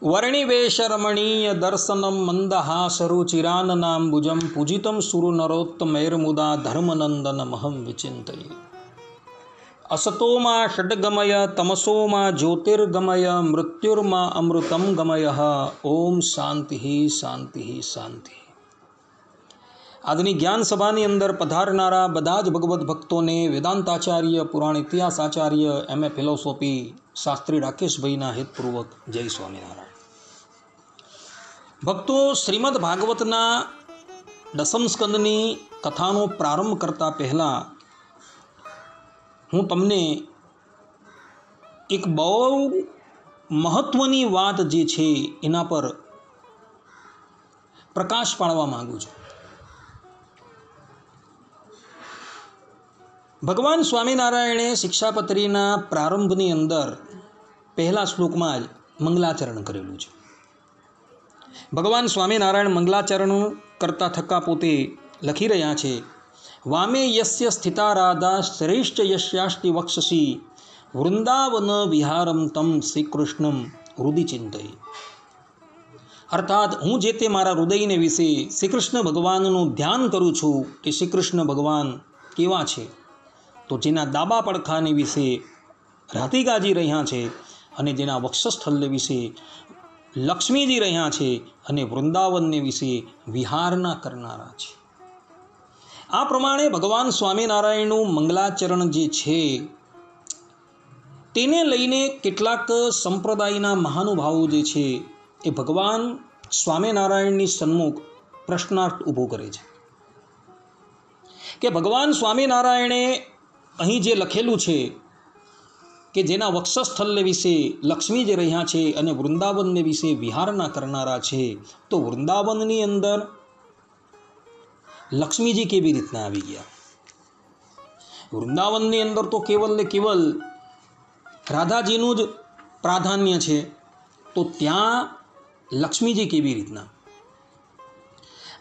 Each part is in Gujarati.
वर्णिवेशरमणीय दर्शनम मंदहासरुचिराननाम्बुजं पूजितं सुरनरोत्तमैर्मुदा धर्मनंदनमहं विचिन्तये। असतो मा षड्गमय तमसो मा ज्योतिर्गमय मृत्युर्मा अमृतं गमय। ओम शांति शांति शांति। આજની જ્ઞાન સભાની અંદર પધારનારા બધા જ ભગવદ્ ભક્તોને વેદાંતાચાર્ય, પુરાણ ઇતિહાસાચાર્ય, એમએ ફિલોસોફી શાસ્ત્રી રાકેશભાઈના હેતપૂર્વક જય સ્વામિનારાયણ। ભક્તો, શ્રીમદ ભાગવતના દસમ સ્કંદની કથાનો પ્રારંભ કરતા પહેલાં હું તમને એક બહુ મહત્ત્વની વાત જે છે એના પર પ્રકાશ પાડવા માગું છું। ભગવાન સ્વામિનારાયણે શિક્ષાપત્રીના પ્રારંભની અંદર પહેલા શ્લોકમાં જ મંગલાચરણ કરેલું છે। ભગવાન સ્વામિનારાયણ મંગલાચરણ કરતા થકા પોતે લખી રહ્યા છે, વામે યસ્ય સ્થિતા રાધા શ્રેષ્ઠ યસ્યાસ્તિ વક્ષસી વૃંદાવન વિહારમ તમ શ્રીકૃષ્ણમ હૃદિ ચિંતયે। અર્થાત હું જે તે મારા હૃદયને વિશે શ્રીકૃષ્ણ ભગવાનનું ધ્યાન કરું છું કે શ્રીકૃષ્ણ ભગવાન કેવા છે, તો જેના દાબા પડખાને વિશે રાધી ગાજી રહ્યા છે અને જેના વક્ષસ્થળ વિશે લક્ષ્મીજી રહ્યા છે અને વૃંદાવનને વિશે વિહારના કરનારા છે। આ પ્રમાણે ભગવાન સ્વામિનારાયણનું મંગલાચરણ જે છે તેને લઈને કેટલાક સંપ્રદાયના મહાનુભાવો જે છે એ ભગવાન સ્વામિનારાયણની સન્મુખ પ્રશ્નાર્થ ઊભો કરે છે કે ભગવાન સ્વામિનારાયણે અહીં જે લખેલું છે કે જેના વક્ષસ્થળ વિશે લક્ષ્મી જે રહ્યા છે અને વૃંદાવનને વિશે વિહારના કરનારા છે, તો વૃંદાવનની અંદર લક્ષ્મીજી કેવી રીતના આવી ગયા? વૃંદાવનની અંદર તો કેવલ ને કેવલ રાધાજીનું જ પ્રાધાન્ય છે, તો ત્યાં લક્ષ્મીજી કેવી રીતના?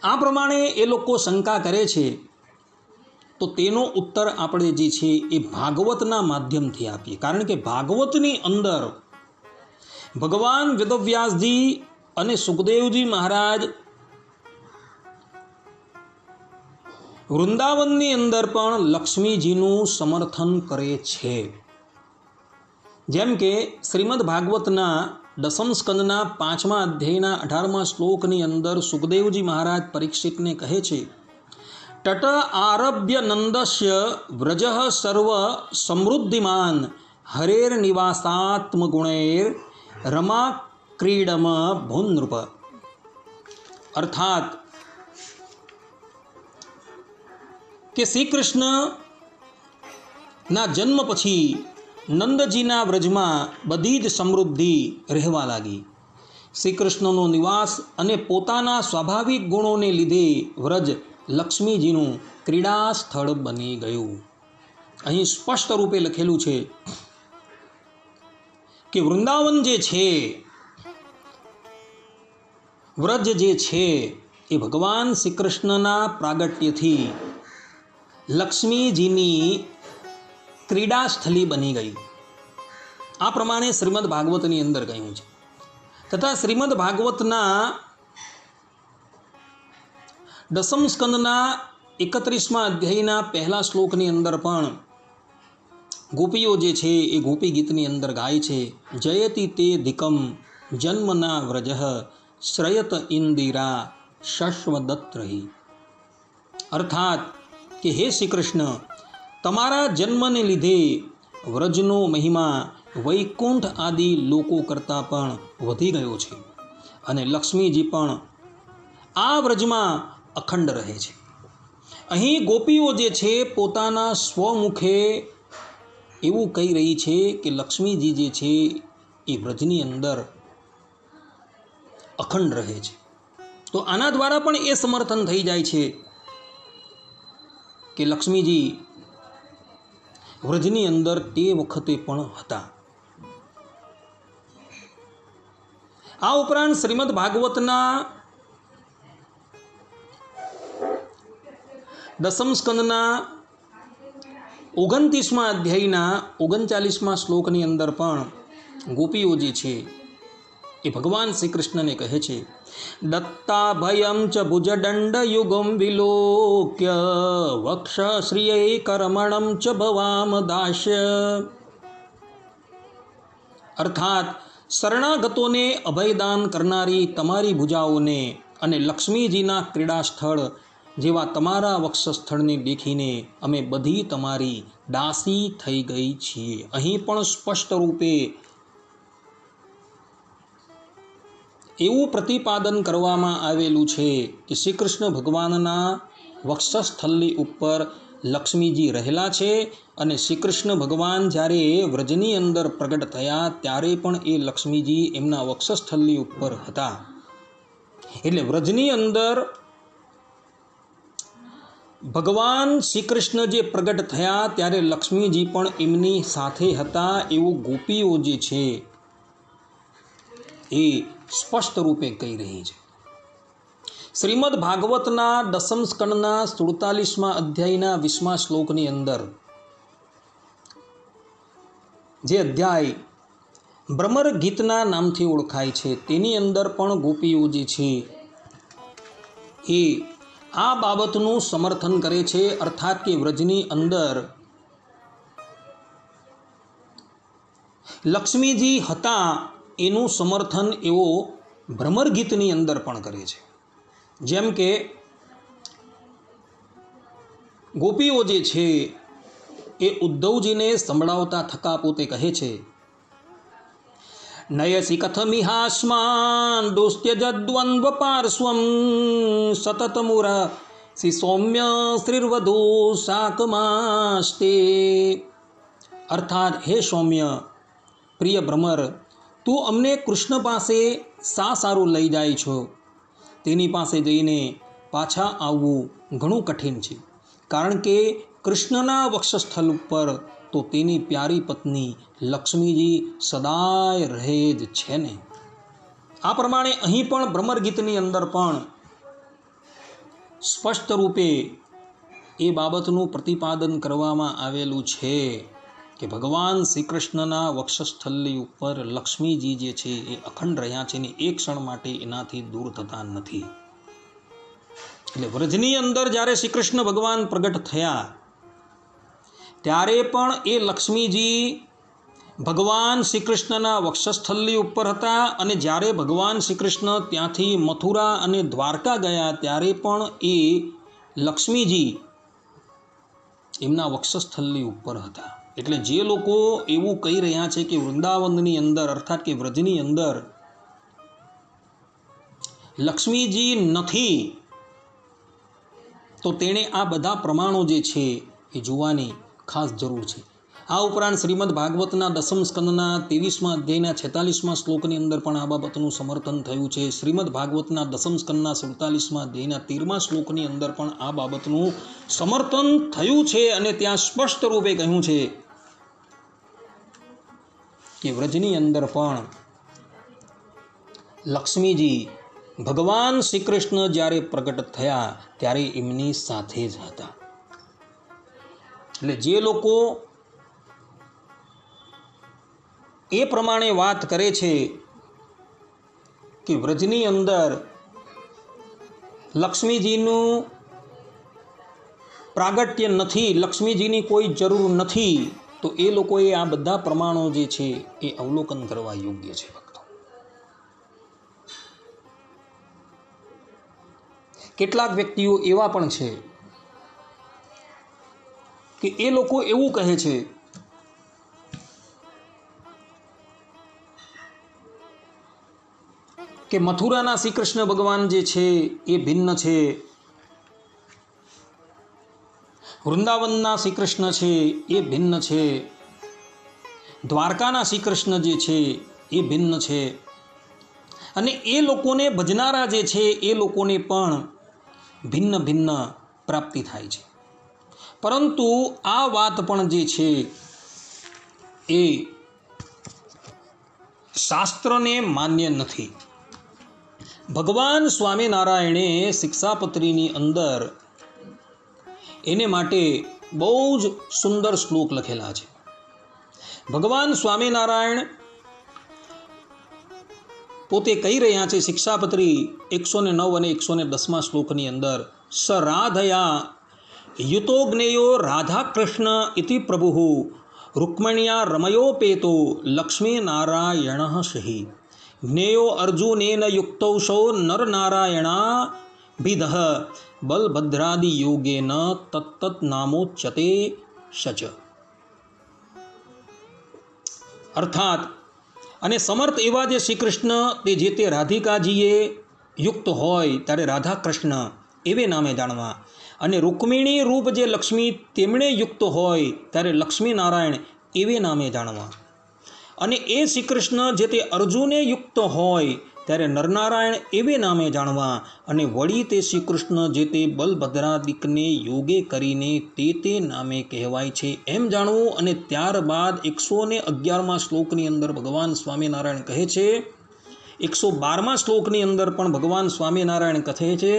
આ પ્રમાણે એ લોકો શંકા કરે છે, તો તેનો ઉત્તર આપણે જે છે એ ભાગવતના માધ્યમથી આપીએ। કારણ કે ભાગવતની અંદર ભગવાન વેદવ્યાસજી અને સુખદેવજી મહારાજ વૃંદાવનની અંદર પણ લક્ષ્મીજીનું સમર્થન કરે છે। જેમ કે શ્રીમદ ભાગવતના દસમ સ્કંદના 5મા અધ્યાયના 18મા શ્લોકની અંદર સુખદેવજી મહારાજ પરીક્ષિતને કહે છે, તટ આરભ્ય નંદસ્ય વ્રજ સર્વ સમૃદ્ધિમાન હરેર નિવાસાત્મ ગુણૈર રમા ક્રીડમ ભૂનૃપ। અર્થાત કે શ્રી કૃષ્ણના જન્મ પછી નંદજીના વ્રજમાં બધી જ સમૃદ્ધિ રહેવા લાગી। શ્રી કૃષ્ણનો નિવાસ અને પોતાના સ્વાભાવિક ગુણોને લીધે વ્રજ લક્ષ્મીજીનું ક્રીડા સ્થળ બની ગયું। અહીં સ્પષ્ટ રૂપે લખેલું છે કે વૃંદાવન જે છે, વ્રજ જે છે એ ભગવાન શ્રી કૃષ્ણના પ્રાગટ્યથી લક્ષ્મીજીની ક્રીડા સ્થળી બની ગઈ। આ પ્રમાણે શ્રીમદ ભાગવતની અંદર કહ્યું છે। તથા શ્રીમદ ભાગવતના દસમ સ્કંદના 31મા અધ્યાયના પહેલા શ્લોકની અંદર પણ ગોપીઓ જે છે એ ગોપી ગીતની અંદર ગાય છે, જયતિ તે ધિકમ જન્મના વ્રજ શ્રયત ઇન્દિરા શશ્વદત્રહી। અર્થાત કે હે શ્રી કૃષ્ણ, તમારા જન્મને લીધે વ્રજનો મહિમા વૈકુંઠ આદિ લોકો કરતાં પણ વધી ગયો છે અને લક્ષ્મીજી પણ આ વ્રજમાં અખંડ રહે છે। અહીં ગોપીઓ જે છે પોતાના સ્વમુખે એવું કહી રહી છે કે લક્ષ્મીજી જે છે એ વ્રજની અંદર અખંડ રહે છે। તો આના દ્વારા પણ એ સમર્થન થઈ જાય છે કે લક્ષ્મીજી વ્રજની અંદર તે વખતે પણ હતા। આ ઉપરાંત શ્રીમદ ભાગવતના દસમ સ્કંદના 29મા અધ્યાયના 39મા શ્લોકની અંદર પણ ગોપીઓ જે છે એ ભગવાન શ્રી કૃષ્ણને કહે છે, દત્તાભયમ ચ ભુજદંડ યુગમ વિલોક્ય વક્ષ શ્રિય કર્મણમ ચ ભવામ દાસ્ય. અર્થાત શરણાગતોને અભયદાન કરનારી તમારી ભુજાઓને અને લક્ષ્મીજીના ક્રીડા સ્થળ જેવા તમારા વક્ષસ્થળને દેખીને અમે બધી તમારી દાસી થઈ ગઈ છીએ. અહીં પણ સ્પષ્ટ રૂપે એવું પ્રતિપાદન કરવામાં આવેલું છે કે શ્રી કૃષ્ણ ભગવાનના વક્ષસ્થળની ઉપર લક્ષ્મીજી રહેલા છે અને શ્રી કૃષ્ણ ભગવાન જ્યારે વ્રજની અંદર પ્રગટ થયા ત્યારે પણ એ લક્ષ્મીજી એમના વક્ષસ્થળની ઉપર હતા. એટલે વ્રજની અંદર ભગવાન શ્રી કૃષ્ણ જે પ્રગટ થયા ત્યારે લક્ષ્મીજી પણ એમની સાથે હતા એવું ગોપીઓ જે છે એ સ્પષ્ટ રૂપે કહી રહી છે. શ્રીમદ ભાગવતના દસમ સ્કંદના 47મા અધ્યાયના 20મા શ્લોકની અંદર જે અધ્યાય ભ્રમર ગીતના નામથી ઓળખાય છે તેની અંદર પણ ગોપીઓ જે છે એ આ બાબતનું સમર્થન કરે છે. અર્થાત કે વ્રજની અંદર લક્ષ્મીજી હતા એનું સમર્થન એવો ભ્રમર ગીતની અંદર પણ કરે છે. જેમ કે ગોપીઓ જે છે એ ઉદ્ધવજીને સંભળાવતા થકા પોતે કહે છે, નયસી કથમિહાસ્માન દુસ્ત્યજદ્વંદ્વ પાર્શ્વમ સતતમુર શ્રી સૌમ્ય શ્રીર્વધુ શાકમાસ્તે. અર્થાત હે સૌમ્ય, પ્રિય ભ્રમર, તું અમને કૃષ્ણ પાસે શા સારું લઈ જાય છો? તેની પાસે જઈને પાછા આવવું ઘણું કઠિન છે, કારણ કે કૃષ્ણના વક્ષસ્થળ ઉપર તો તેની પ્યારી પત્ની લક્ષ્મીજી સદાય રહે જ છે ને. આ પ્રમાણે અહીં પણ ભ્રમર ગીતની અંદર પણ સ્પષ્ટ રૂપે એ બાબતનું પ્રતિપાદન કરવામાં આવેલું છે કે ભગવાન શ્રી કૃષ્ણના વક્ષસ્થળની ઉપર લક્ષ્મીજી જે છે એ અખંડ રહ્યા છે ને એક ક્ષણ માટે એનાથી દૂર થતા નથી. એટલે વ્રજની અંદર જ્યારે શ્રી કૃષ્ણ ભગવાન પ્રગટ થયા ત્યારે પણ એ લક્ષ્મીજી ભગવાન શ્રી કૃષ્ણના વક્ષસ્થળની ઉપર હતા અને જ્યારે ભગવાન શ્રી કૃષ્ણ ત્યાંથી મથુરા અને દ્વારકા ગયા ત્યારે પણ એ લક્ષ્મીજી એમના વક્ષસ્થળની ઉપર હતા. એટલે જે લોકો એવું કહી રહ્યા છે કે વૃંદાવનની અંદર અર્થાત કે વ્રજની અંદર લક્ષ્મીજી નથી, તો તેણે આ બધા પ્રમાણો જે છે એ જોવાની ખાસ જરૂર છે. આ ઉપરાંત શ્રીમદ ભાગવતના દસમ સ્કંદના 23મા અધ્યાયના 46મા શ્લોકની અંદર પણ આ બાબતનું સમર્થન થયું છે. શ્રીમદ ભાગવતના દસમ સ્કંદના 47મા અધ્યાયના 13મા શ્લોકની અંદર પણ આ બાબતનું સમર્થન થયું છે અને ત્યાં સ્પષ્ટ રૂપે કહ્યું છે કે વ્રજની અંદર પણ લક્ષ્મીજી ભગવાન શ્રી કૃષ્ણ જ્યારે પ્રગટ થયા ત્યારે એમની સાથે જ હતા. એટલે જે લોકો એ પ્રમાણે વાત કરે છે કે વ્રજની અંદર લક્ષ્મીજીનું પ્રાગટ્ય નથી, લક્ષ્મીજીની કોઈ જરૂર નથી, તો એ લોકોએ આ બધા પ્રમાણો જે છે એ અવલોકન કરવા યોગ્ય છે. ભક્તો, કેટલાક વ્યક્તિઓ એવા પણ છે કે એ લોકો એવું કહે છે કે મથુરાના શ્રી કૃષ્ણ ભગવાન જે છે એ ભિન્ન છે, વૃંદાવનના શ્રી કૃષ્ણ છે એ ભિન્ન છે, દ્વારકાના શ્રી કૃષ્ણ જે છે એ ભિન્ન છે, અને એ લોકોને ભજનારા જે છે એ લોકોને પણ ભિન્ન ભિન્ન પ્રાપ્તિ થાય છે. પરંતુ આ વાત પણ જે છે એ શાસ્ત્રને માન્ય નથી. ભગવાન સ્વામિનારાયણે શિક્ષાપત્રીની અંદર એને માટે બહુ જ સુંદર શ્લોક લખેલા છે. ભગવાન સ્વામિનારાયણ પોતે કહી રહ્યા છે શિક્ષાપત્રી 109 અને 110 શ્લોકની અંદર, સ રાધયા યુતો જ્ઞેયો રાધા કૃષ્ણ ઇતિ પ્રભુ રૂક્મણ્યા રમયોપેતો લક્ષ્મીનારાયણ સહી જ્ઞેયો અર્જુનેન યુક્તૌષો નરનારાયણા ભિદઃ બલભદ્રાદિ યોગેન તત્તત નામોચ્યતે સચ. અર્થાત અને સમર્થ એવા જે શ્રી કૃષ્ણ તે જે તે રાધિકાજીએ યુક્ત હોય ત્યારે રાધા કૃષ્ણ એવે નામે જાણવા, અને રૂક્મિણી રૂપ જે લક્ષ્મી તેમણે યુક્ત હોય ત્યારે લક્ષ્મીનારાયણ એવે નામે જાણવા, અને એ શ્રી કૃષ્ણ જે તે અર્જુને યુક્ત હોય ત્યારે નરનારાયણ એવે નામે જાણવા, અને વળી તે શ્રી કૃષ્ણ જે તે બલભદ્રાદિકને યોગે કરીને તે નામે કહેવાય છે એમ જાણવું. અને ત્યારબાદ 111 શ્લોકની અંદર ભગવાન સ્વામિનારાયણ કહે છે, 112 શ્લોકની અંદર પણ ભગવાન સ્વામિનારાયણ કહે છે,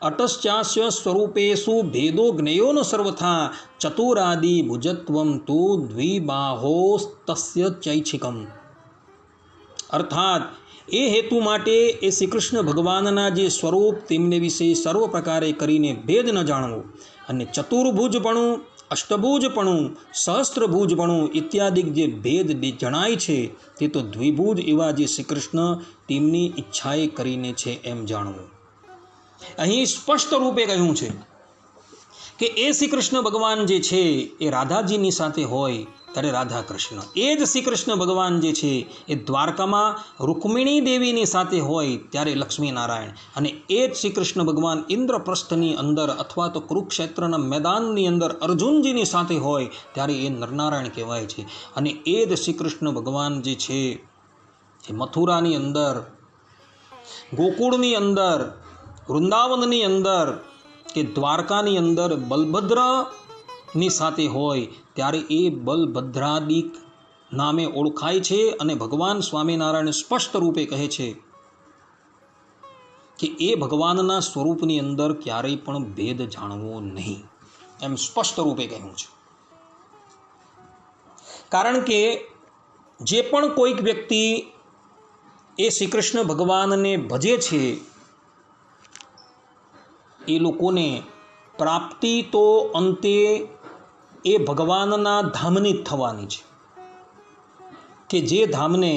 અટશ્ચાસ્ય સ્વરૂપેષુ ભેદો જ્ઞેયોનો સર્વથા ચતુરાદિ ભુજત્વમ તુ દ્વિબાહોસ્તસ્ય ચૈચ્છિકમ. અર્થાત એ હેતુ માટે એ શ્રી કૃષ્ણ ભગવાનના જે સ્વરૂપ તેમને વિશે સર્વ પ્રકારે કરીને ભેદ ન જાણવો, અને ચતુર્ભુજપણું, અષ્ટભુજપણું, સહસ્ત્રભુજપણું ઇત્યાદિ જે ભેદ જણાય છે તે તો દ્વિભુજ એવા જે શ્રી કૃષ્ણ તેમની ઈચ્છાએ કરીને છે એમ જાણવું. અહીં સ્પષ્ટ રૂપે કહ્યું છે કે એ શ્રી કૃષ્ણ ભગવાન જે છે એ રાધાજીની સાથે હોય ત્યારે રાધા કૃષ્ણ, એ જ શ્રી કૃષ્ણ ભગવાન જે છે એ દ્વારકામાં રૂક્મિણી દેવીની સાથે હોય ત્યારે લક્ષ્મીનારાયણ, અને એ જ શ્રી કૃષ્ણ ભગવાન ઇન્દ્રપ્રસ્થની અંદર અથવા તો કુરુક્ષેત્રના મેદાનની અંદર અર્જુનજીની સાથે હોય ત્યારે એ નરનારાયણ કહેવાય છે. અને એ જ શ્રી કૃષ્ણ ભગવાન જે છે એ મથુરાની અંદર, ગોકુળની અંદર, વૃંદાવનની અંદર કે દ્વારકાની અંદર બલભદ્રની સાથે હોય ત્યારે એ બલભદ્રાદિક નામે ઓળખાય છે. અને ભગવાન સ્વામિનારાયણ સ્પષ્ટ રૂપે કહે છે કે એ ભગવાનના સ્વરૂપની અંદર ક્યારેય પણ ભેદ જાણવો નહીં, એમ સ્પષ્ટ રૂપે કહ્યું છે. કારણ કે જે પણ કોઈક વ્યક્તિ એ શ્રી કૃષ્ણ ભગવાનને ભજે છે એ લોકોને પ્રાપ્તિ તો અંતે એ ભગવાનના ધામની જ થવાની છે, કે જે ધામને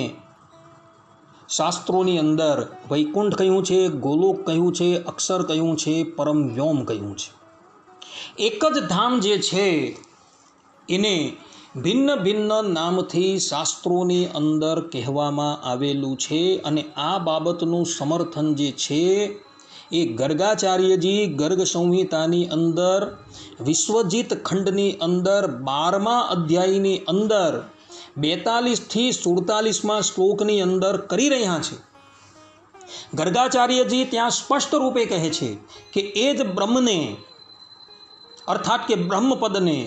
શાસ્ત્રોની અંદર વૈકુંઠ કહ્યું છે, ગોલોક કહ્યું છે, અક્ષર કહ્યું છે, પરમ વ્યોમ કહ્યું છે. એક જ ધામ જે છે એને ભિન્ન ભિન્ન નામથી શાસ્ત્રોની અંદર કહેવામાં આવેલું છે. અને આ બાબતનું સમર્થન જે છે એ ગર્ગાચાર્યજી ગર્ગ સંહિતાની અંદર વિશ્વજીત ખંડની અંદર 12મા અધ્યાયની અંદર 42 થી 47 શ્લોકની અંદર કરી રહ્યા છે. ગર્ગાચાર્યજી ત્યાં સ્પષ્ટ રૂપે કહે છે કે એ જ બ્રહ્મને અર્થાત કે બ્રહ્મપદને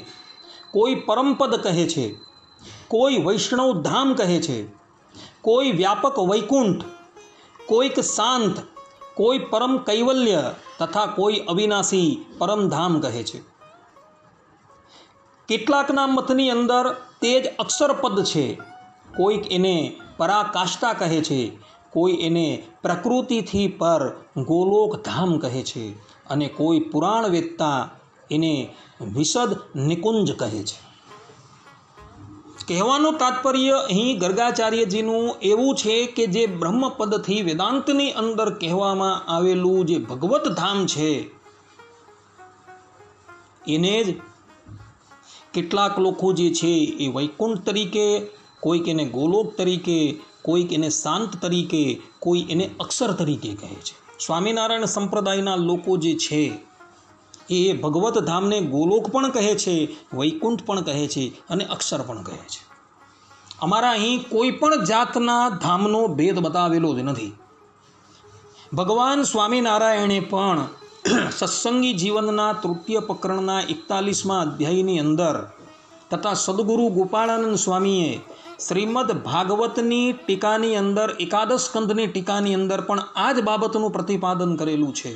કોઈ પરમપદ કહે છે, કોઈ વૈષ્ણવ ધામ કહે છે, કોઈ વ્યાપક વૈકુંઠ, કોઈક શાંત, કોઈ પરમ કૈવલ્ય તથા કોઈ અવિનાશી પરમધામ કહે છે. કેટલાકના મતની અંદર તે જ અક્ષરપદ છે, કોઈક એને પરાકાષ્ઠા કહે છે, કોઈ એને પ્રકૃતિથી પર ગોલોક ધામ કહે છે, અને કોઈ પુરાણ વેદતા એને વિશદ નિકુંજ કહે છે. કહેવાનું તાત્પર્ય અહીં ગર્ગાચાર્યજીનું એવું છે કે જે બ્રહ્મપદથી વેદાંતની અંદર કહેવામાં આવેલું જે ભગવત ધામ છે એને જ કેટલાક લોકો જે છે એ વૈકુંઠ તરીકે, કોઈક એને ગોલોક તરીકે, કોઈક એને શાંત તરીકે, કોઈ એને અક્ષર તરીકે કહે છે. સ્વામિનારાયણ સંપ્રદાયના લોકો જે છે એ ભગવત ધામને ગોલોક પણ કહે છે, વૈકુંઠ પણ કહે છે, અને અક્ષર પણ કહે છે. અમારા અહીં કોઈ પણ જાતના ધામનો ભેદ બતાવેલો જ નથી. ભગવાન સ્વામિનારાયણે પણ સત્સંગી જીવનના તૃતીય પ્રકરણના 41મા અધ્યાયની અંદર તથા સદગુરુ ગોપાળાનંદ સ્વામીએ શ્રીમદ ભાગવતની ટીકાની અંદર, એકાદશ સ્કંધની ટીકાની અંદર પણ આ જ બાબતનું પ્રતિપાદન કરેલું છે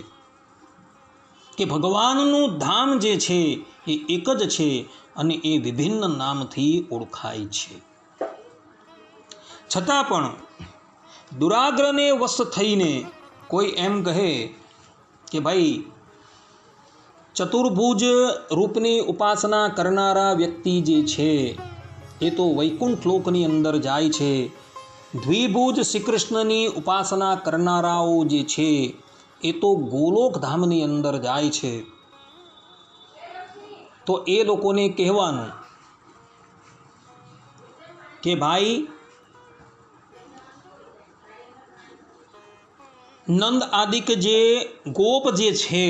કે ભગવાનનું ધામ જે છે એ એક જ છે અને એ વિભિન્ન નામથી ઓળખાય છે. છતાં પણ દુરાગ્રહને વશ થઈને કોઈ એમ કહે કે ભાઈ ચતુર્ભુજ રૂપની ઉપાસના કરનારા વ્યક્તિ જે છે એ તો વૈકુંઠ લોકની અંદર જાય છે, દ્વિભુજ શ્રી કૃષ્ણની ઉપાસના કરનારાઓ જે છે એ તો ગોલોક ધામની અંદર જાય છે. તો એ લોકોને કહેવાનું કે ભાઈ નંદ આદિક જે ગોપ જે છે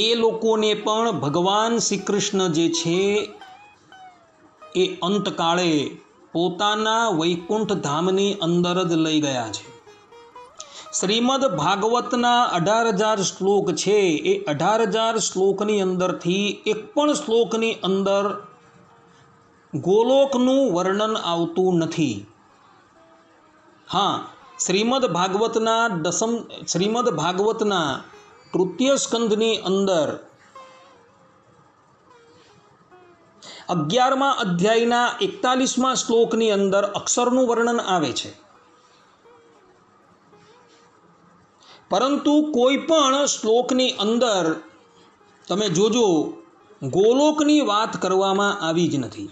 એ લોકોને પણ ભગવાન શ્રી કૃષ્ણ જે છે એ અંતકાળે પોતાના વૈકુંઠ ધામની અંદર જ લઈ ગયા છે. શ્રીમદ ભાગવતના 18,000 શ્લોક છે એ 18,000 શ્લોકની અંદરથી એક પણ શ્લોકની અંદર ગોલોકનું વર્ણન આવતું નથી. હા, શ્રીમદ ભાગવતના તૃતીય સ્કંધની અંદર 11મા અધ્યાયના 41મા શ્લોકની અંદર અક્ષરનું વર્ણન આવે છે, પરંતુ કોઈ પણ શ્લોકની અંદર તમે જોજો ગોલોકની વાત કરવામાં આવી જ નથી.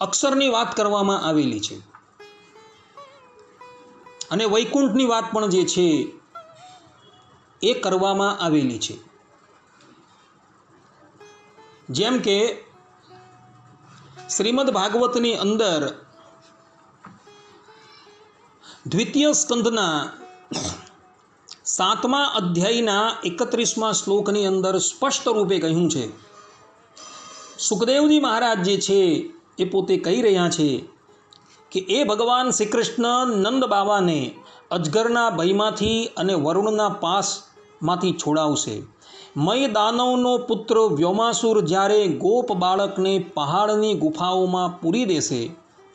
અક્ષરની વાત કરવામાં આવેલી છે અને વૈકુંઠની વાત પણ જે છે એ કરવામાં આવેલી છે. જેમ કે શ્રીમદ ભાગવતની અંદર દ્વિતીય સ્કંધના 7મા અધ્યાયના 31મા શ્લોકની અંદર સ્પષ્ટ રૂપે કહ્યું છે. સુખદેવજી મહારાજ જે છે એ પોતે કહી રહ્યા છે કે એ ભગવાન શ્રી કૃષ્ણ નંદ બાવાને અજગરના ભયમાંથી અને વરુણના પાસમાંથી છોડાવશે. મય દાનવનો પુત્ર વ્યોમાસુર જ્યારે ગોપ બાળકને પહાડની ગુફાઓમાં પૂરી દેશે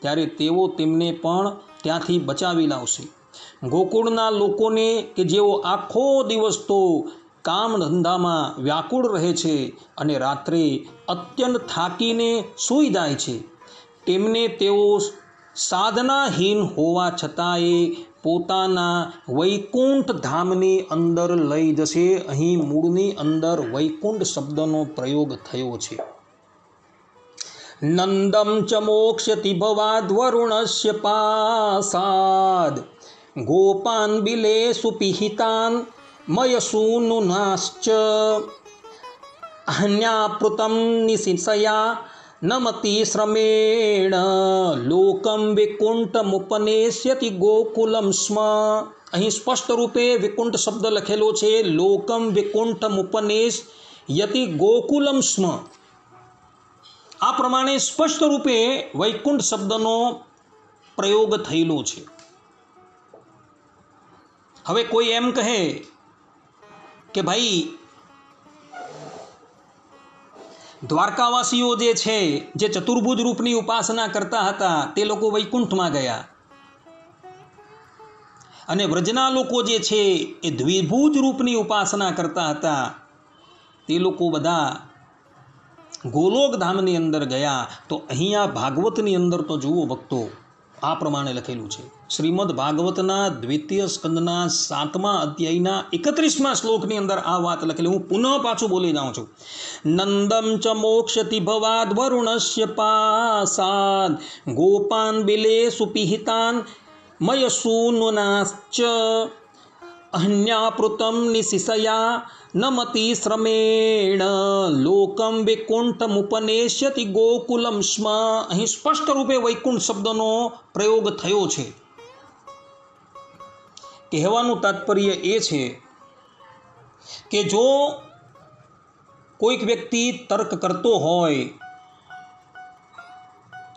ત્યારે તેઓ તેમને પણ ત્યાંથી બચાવી લાવશે. ગોકુળના લોકોને કે જેઓ આખો દિવસ તો કામ ધંધામાં વ્યાકુળ રહે છે અને રાત્રે અત્યંત થાકીને સૂઈ જાય છે, તેમને તેઓ સાધનાહીન હોવા છતાંય પોતાના વૈકુંઠ ધામની અંદર લઈ જશે. અહીં મૂળની અંદર વૈકુંઠ શબ્દનો પ્રયોગ થયો છે. નંદમ ચ મોક્ષ્યતિ ભવાદ વરુણસ્ય પાસાદ ગોપાન બિલેષુ પિહિતાન મયસૂનુનાશ્ચ અહન્યાપૃતમ નિશિસયા નમતિ શ્રમેણ લોકમ વિકુંઠમુપનેશ્યતિ ગોકુલમ સ્મ. અહીં સ્પષ્ટ રૂપે વિકુંઠ શબ્દ લખેલો છે. લોકમ વિકુંઠમુપનેશ્યતિ ગોકુલમ સ્મ. આ પ્રમાણે સ્પષ્ટ રૂપે વૈકુંઠ શબ્દનો પ્રયોગ થયેલો છે. હવે કોઈ એમ કહે કે ભાઈ દ્વારકાવાસીઓ જે છે જે ચતુર્ભુજ રૂપની ઉપાસના કરતા હતા તે લોકો વૈકુંઠમાં ગયા અને વ્રજના લોકો જે છે એ દ્વિભુજ રૂપની ઉપાસના કરતા હતા તે લોકો બધા ગોલોક ધામની અંદર ગયા. તો અહીંયા ભાગવતની અંદર તો જુઓ ભક્તો આ પ્રમાણે લખેલું છે. શ્રીમદ ભાગવતના દ્વિતીય સ્કંદના 7મા અધ્યાયના 31મા શ્લોકની અંદર આ વાત લખેલી. હું પુનઃ પાછું બોલી જાઉં છું. નંદમ ચ મોક્ષતિ ભવાદ વરુણસ્ય પાસાદ ગોપાન બિલેષુ પિહિતાન મયસૂનુનાશ્ચ અહન્યાપૃતમ નિશિસયા નમતિ શ્રમેણ લોકમ વૈકુંઠમુપનેશ્યતિ ગોકુલમ સ્મ. અહીં સ્પષ્ટ રૂપે વૈકુંઠ શબ્દનો પ્રયોગ થયો છે. કહેવાનું તાત્પર્ય એ છે કે જો કોઈક વ્યક્તિ તર્ક કરતો હોય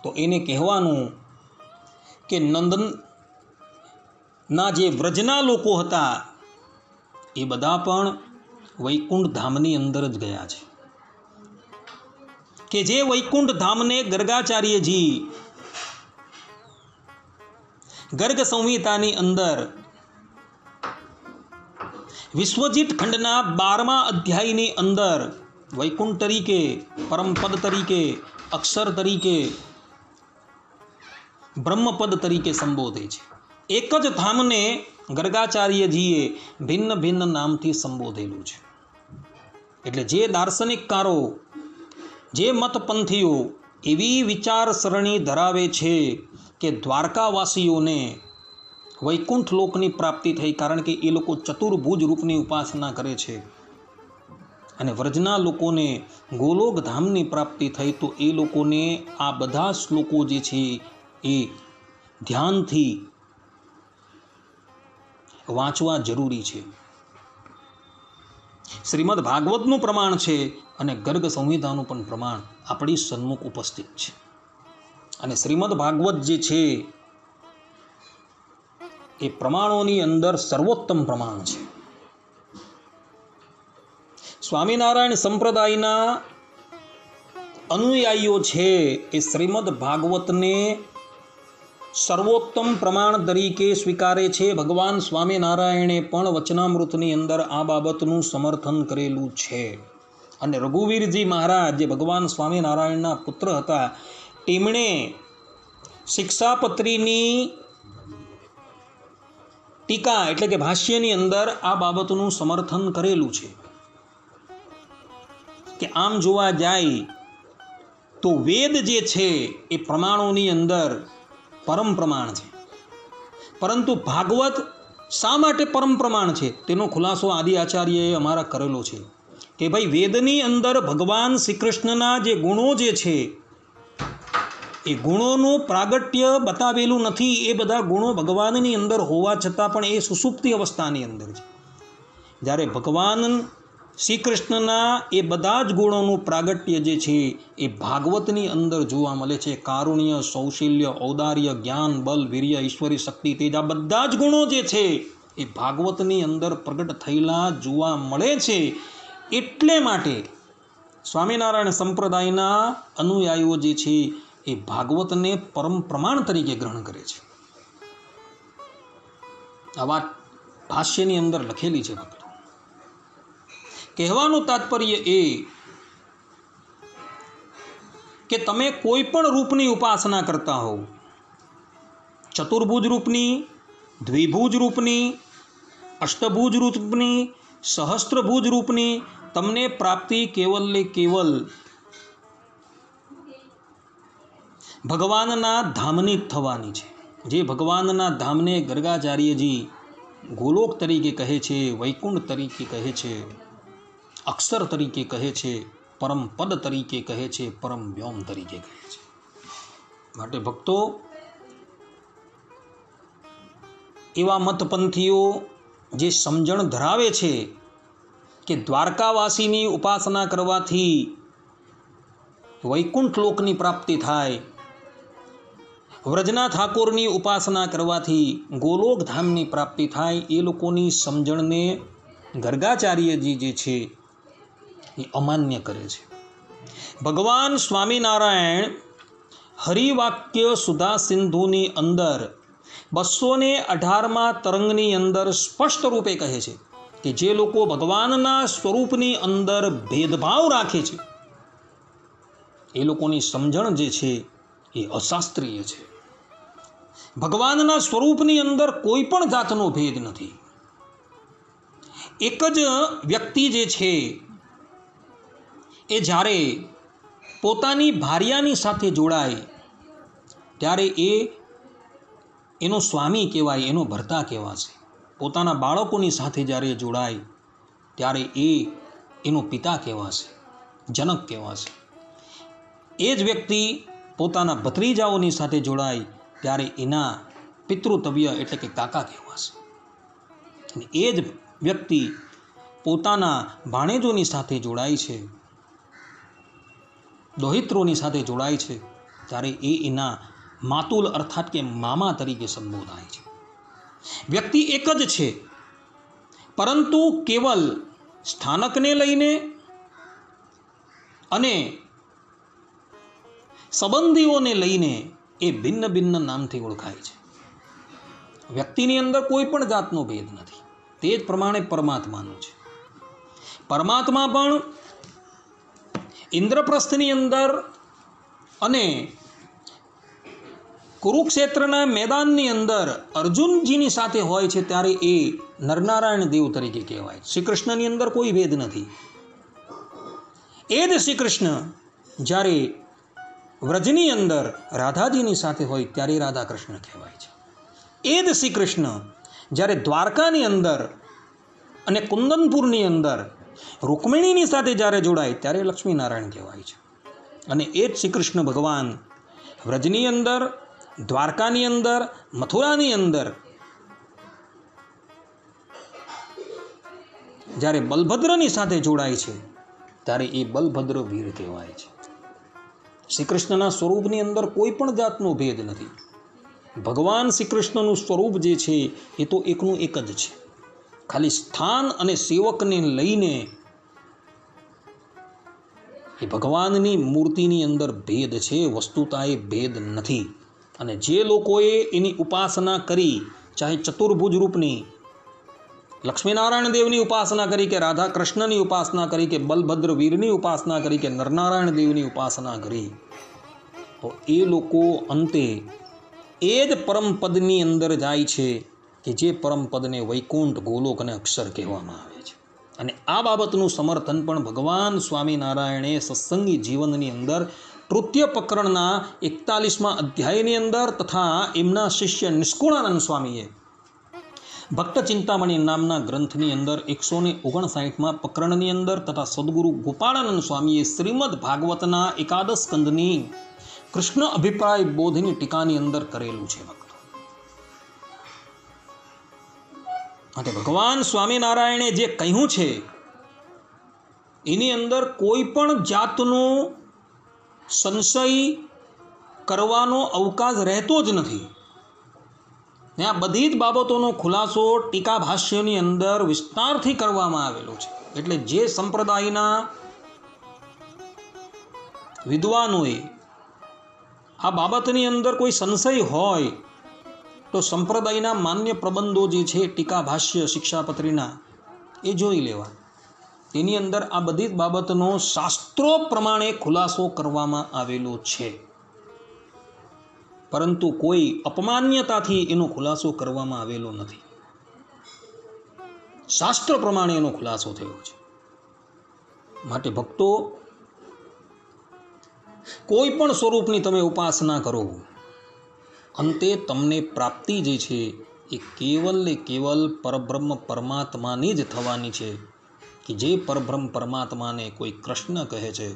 તો એને કહેવાનું કે નંદના જે વ્રજના લોકો હતા એ બધા પણ વૈકુંઠ ધામની અંદર જ ગયા છે. કે જે વૈકુંઠ ધામને ગર્ગાચાર્યજી ગર્ગ સંહિતાની અંદર વિશ્વજીત ખંડના 12મા અધ્યાયની અંદર વૈકુંઠ તરીકે, પરમપદ તરીકે, અક્ષર તરીકે બ્રહ્મપદ તરીકે સંબોધે છે. એક જ ધામને ગર્ગાચાર્યજીએ ભિન્ન ભિન્ન નામથી સંબોધેલું છે. એટલે જે દાર્શનિકકારો, જે મતપંથીઓ એવી વિચારસરણી ધરાવે છે કે દ્વારકાવાસીઓને વૈકુંઠ લોકની પ્રાપ્તિ થઈ, કારણ કે એ લોકો ચતુર્ભુજ રૂપની ઉપાસના કરે છે, અને વ્રજના લોકોને ગોલોક ધામની પ્રાપ્તિ થઈ, તો એ લોકોને આ બધા શ્લોકો જે છે એ ધ્યાનથી વાંચવા જરૂરી છે. શ્રીમદ ભાગવતનું પ્રમાણ છે અને ગર્ગ સંહિતાનું પણ પ્રમાણ આપણી સન્મુખ ઉપસ્થિત છે. અને શ્રીમદ ભાગવત જે છે એ પ્રમાણોની અંદર સર્વોત્તમ પ્રમાણ છે. સ્વામિનારાયણ સંપ્રદાયના અનુયાયીઓ છે એ શ્રીમદ ભાગવતને સર્વોત્તમ પ્રમાણ તરીકે સ્વીકારે છે. ભગવાન સ્વામિનારાયણે પણ વચનામૃતની અંદર આ બાબતનું સમર્થન કરેલું છે. અને રઘુવીરજી મહારાજ જે ભગવાન સ્વામિનારાયણના પુત્ર હતા, તેમણે શિક્ષાપત્રીની ટીકા એટલે કે ભાષ્યની અંદર આ બાબતનું સમર્થન કરેલું છે કે આમ જોવા જાય તો વેદ જે છે એ પ્રમાણોની અંદર પરમ પ્રમાણ છે, પરંતુ ભાગવત શા માટે પરમ પ્રમાણ છે તેનો ખુલાસો આદિ આચાર્યએ અમારા કરેલો છે કે ભાઈ વેદની અંદર ભગવાન શ્રી કૃષ્ણના જે ગુણો જે છે એ ગુણોનું પ્રાગટ્ય બતાવેલું નથી. એ બધા ગુણો ભગવાનની અંદર હોવા છતાં પણ એ સુષુપ્તિ અવસ્થાની અંદર છે. જ્યારે ભગવાન શ્રી કૃષ્ણના એ બધા જ ગુણોનું પ્રાગટ્ય જે છે એ ભાગવતની અંદર જોવા મળે છે. કારુણ્ય, સૌશલ્ય, ઔદાર્ય, જ્ઞાન, બલ, વીર્ય, ઈશ્વરી શક્તિ, તેજ, આ બધા જ ગુણો જે છે એ ભાગવતની અંદર પ્રગટ થયેલા જોવા મળે છે. એટલે માટે સ્વામિનારાયણ સંપ્રદાયના અનુયાયીઓ જે છે એ ભાગવતને પરમ પ્રમાણ તરીકે ગ્રહણ કરે છે. આ વાત ભાષ્યની અંદર લખેલી છે. ભક્તો, કહેવાનું તાત્પર્ય એ કે તમે કોઈ પણ રૂપની ઉપાસના કરતા હો, ચતુર્ભુજ રૂપની, દ્વિભુજ રૂપની, અષ્ટભુજ રૂપની, સહસ્ત્રભુજ રૂપની, તમને પ્રાપ્તિ કેવલ ને કેવલ ભગવાનના ધામની જ થવાની છે. જે ભગવાનના ધામને ગર્ગાચાર્યજી ગોલોક તરીકે કહે છે, વૈકુંઠ તરીકે કહે છે, અક્ષર તરીકે કહે છે, પરમ પદ તરીકે કહે છે, પરમ વ્યોમ તરીકે કહે છે. માટે ભક્તો, એવા મતપંથીઓ જે સમજણ ધરાવે છે કે દ્વારકાવાસીની ઉપાસના કરવાથી વૈકુંઠ લોકની પ્રાપ્તિ થાય, વ્રજના ઠાકોરની ઉપાસના કરવાથી ગોલોક ધામની પ્રાપ્તિ થાય, એ લોકોની સમજણને ગર્ગાચાર્યજી જે છે એ અમાન્ય કરે છે. ભગવાન સ્વામિનારાયણ હરિવાક્ય સુધા સિંધુની અંદર 218માં તરંગની અંદર સ્પષ્ટ રૂપે કહે છે કે જે લોકો ભગવાનના સ્વરૂપની અંદર ભેદભાવ રાખે છે એ લોકોની સમજણ જે છે એ અશાસ્ત્રીય છે. ભગવાનના સ્વરૂપની અંદર કોઈ પણ જાતનો ભેદ નથી. એક જ વ્યક્તિ જે છે એ જ્યારે પોતાની ભાર્યાની સાથે જોડાય ત્યારે એનો સ્વામી કહેવાય, એનો ભર્તા કહેવાશે. પોતાના બાળકોની સાથે જ્યારે જોડાય ત્યારે એનો પિતા કહેવાશે, જનક કહેવાશે. એ જ વ્યક્તિ પોતાના ભત્રીજાઓની સાથે જોડાય ત્યારે એના પિતૃતવ્ય એટલે કે કાકા કહેવાશે. અને એ જ વ્યક્તિ પોતાના ભાણેજોની સાથે જોડાય છે, દોહિત્રોની સાથે જોડાય છે, ત્યારે એના માતુલ અર્થાત કે મામા તરીકે સંબોધાય છે. વ્યક્તિ એક જ છે, પરંતુ કેવલ સ્થાનકને લઈને અને સંબંધીઓને લઈને એ ભિન્ન ભિન્ન નામથી ઓળખાય છે. વ્યક્તિની અંદર કોઈ પણ જાતનો ભેદ નથી. તે જ પ્રમાણે પરમાત્માનું છે. પરમાત્મા પણ ઇન્દ્રપ્રસ્થની અંદર અને કુરુક્ષેત્રના મેદાનની અંદર અર્જુનજીની સાથે હોય છે ત્યારે એ નરનારાયણ દેવ તરીકે કહેવાય. શ્રી કૃષ્ણની અંદર કોઈ ભેદ નથી. એ જ શ્રી કૃષ્ણ જ્યારે વ્રજની અંદર રાધાજીની સાથે હોય ત્યારે રાધા કૃષ્ણ કહેવાય છે. એ જ શ્રી કૃષ્ણ જ્યારે દ્વારકાની અંદર અને કુંદનપુરની અંદર રૂકમિણીની સાથે જ્યારે જોડાય ત્યારે લક્ષ્મીનારાયણ કહેવાય છે. અને એ જ શ્રી કૃષ્ણ ભગવાન વ્રજની અંદર, દ્વારકાની અંદર, મથુરાની અંદર જ્યારે બલભદ્રની સાથે જોડાય છે ત્યારે એ બલભદ્ર વીર કહેવાય છે. શ્રી કૃષ્ણના સ્વરૂપની અંદર કોઈ પણ જાતનો ભેદ નથી. ભગવાન શ્રી કૃષ્ણનું સ્વરૂપ જે છે એ તો એકનું એક જ છે. ખાલી સ્થાન અને સેવકને લઈને એ ભગવાનની મૂર્તિની અંદર ભેદ છે, વસ્તુતા એ ભેદ નથી. અને જે લોકોએ એની ઉપાસના કરી, ચાહે ચતુર્ભુજ રૂપની લક્ષ્મીનારાયણ દેવની ઉપાસના કરી, કે રાધા કૃષ્ણની ઉપાસના કરી, કે બલભદ્ર વીરની ઉપાસના કરી, કે નરનારાયણ દેવની ઉપાસના કરી, તો એ લોકો અંતે એ જ પરમપદની અંદર જાય છે કે જે પરમપદને વૈકુંઠ, ગોલોક અને અક્ષર કહેવામાં આવે છે. અને આ બાબતનું સમર્થન પણ ભગવાન સ્વામિનારાયણે સત્સંગી જીવનની અંદર તૃતીય પ્રકરણના 41મા અધ્યાયની અંદર તથા એમના શિષ્ય નિષ્કુળાનંદ સ્વામીએ ભક્ત ચિંતામણી નામના ગ્રંથની અંદર 159મા પ્રકરણની અંદર તથા સદગુરુ ગોપાળાનંદ સ્વામીએ શ્રીમદ ભાગવતના એકાદશ સ્કંદની કૃષ્ણ અભિપ્રાય બોધની ટીકાની અંદર કરેલું છે. ભક્તો, માટે ભગવાન સ્વામિનારાયણે જે કહ્યું છે એની અંદર કોઈ પણ જાતનો સંશય કરવાનો અવકાશ રહેતો જ નથી. ને આ બધી જ બાબતોનો ખુલાસો ટીકા ભાષ્યની અંદર વિસ્તારથી કરવામાં આવેલો છે. એટલે જે સંપ્રદાયના વિદ્વાનોએ આ બાબતની અંદર કોઈ સંશય હોય તો સંપ્રદાયના માન્ય પ્રબંધો જે છે ટીકા ભાષ્ય શિક્ષાપત્રીના એ જોઈ લેવા. તેની અંદર આ બધી જ બાબતનો શાસ્ત્રો પ્રમાણે ખુલાસો કરવામાં આવેલો છે. પરંતુ કોઈ અપમાન્યતાથી એનો ખુલાસો કરવામાં આવેલો નથી. શાસ્ત્ર પ્રમાણે એનો ખુલાસો થયો છે. માટે ભક્તો, કોઈ પણ સ્વરૂપની તમે ઉપાસના કરો, અંતે તમને પ્રાપ્તિ જે છે એ કેવલ ને કેવલ પરબ્રહ્મ પરમાત્માની જ થવાની છે. કે જે પરબ્રહ્મ પરમાત્માને કોઈ કૃષ્ણ કહે છે,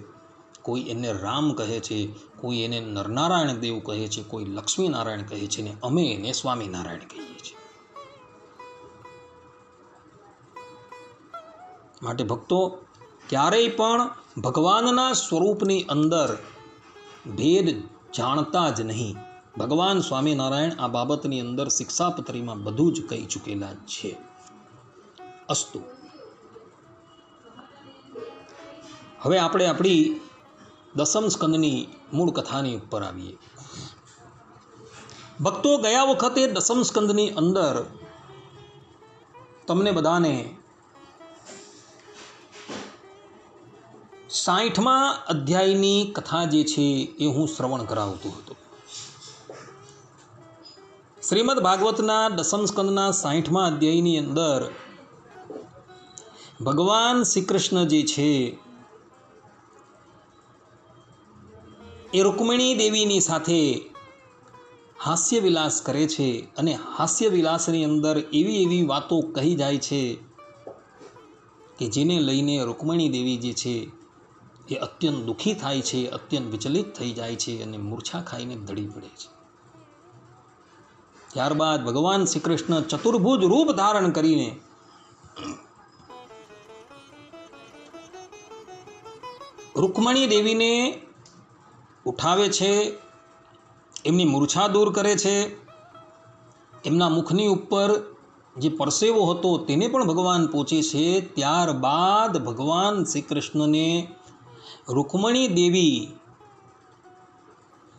કોઈ એને રામ કહે છે, કોઈ એને નરનારાયણ દેવ કહે છે, કોઈ લક્ષ્મીનારાયણ કહે છે, ને અમે એને સ્વામિનારાયણ કહીએ છીએ. માટે ભક્તો, ક્યારેય પણ ભગવાનના સ્વરૂપની અંદર ભેદ જાણતા જ નહીં. ભગવાન સ્વામિનારાયણ આ બાબતની અંદર શિક્ષાપત્રીમાં બધું જ કહી ચૂકેલા છે. અસ્તુ. હવે આપણે આપણી દસમ સ્કંદની મૂળ કથાની ઉપર આવીએ. ભક્તો, ગયા વખતે દસમ સ્કંદની અંદર તમને બધાને 60મા અધ્યાયની કથા જે છે એ હું શ્રવણ કરાવતો હતો. શ્રીમદ ભાગવતના દસમ સ્કંદના 60મા અધ્યાયની અંદર ભગવાન શ્રી કૃષ્ણ જે છે એ રૂકમિણી દેવીની સાથે હાસ્યવિલાસ કરે છે. અને હાસ્યવિલાસની અંદર એવી એવી વાતો કહી જાય છે કે જેને લઈને રૂકમિણી દેવી જે છે એ અત્યંત દુઃખી થાય છે, અત્યંત વિચલિત થઈ જાય છે અને મૂર્છા ખાઈને ઢળી પડે છે. ત્યારબાદ ભગવાન શ્રી કૃષ્ણ ચતુર્ભુજ રૂપ ધારણ કરીને રૂકમિણી દેવીને ઉઠાવે છે, એમની મૂર્છા દૂર કરે છે, એમના મુખની ઉપર જે પરસેવો હતો તેને પણ ભગવાન પહોંચે છે. ત્યારબાદ ભગવાન શ્રી કૃષ્ણને રૂકમિણી દેવી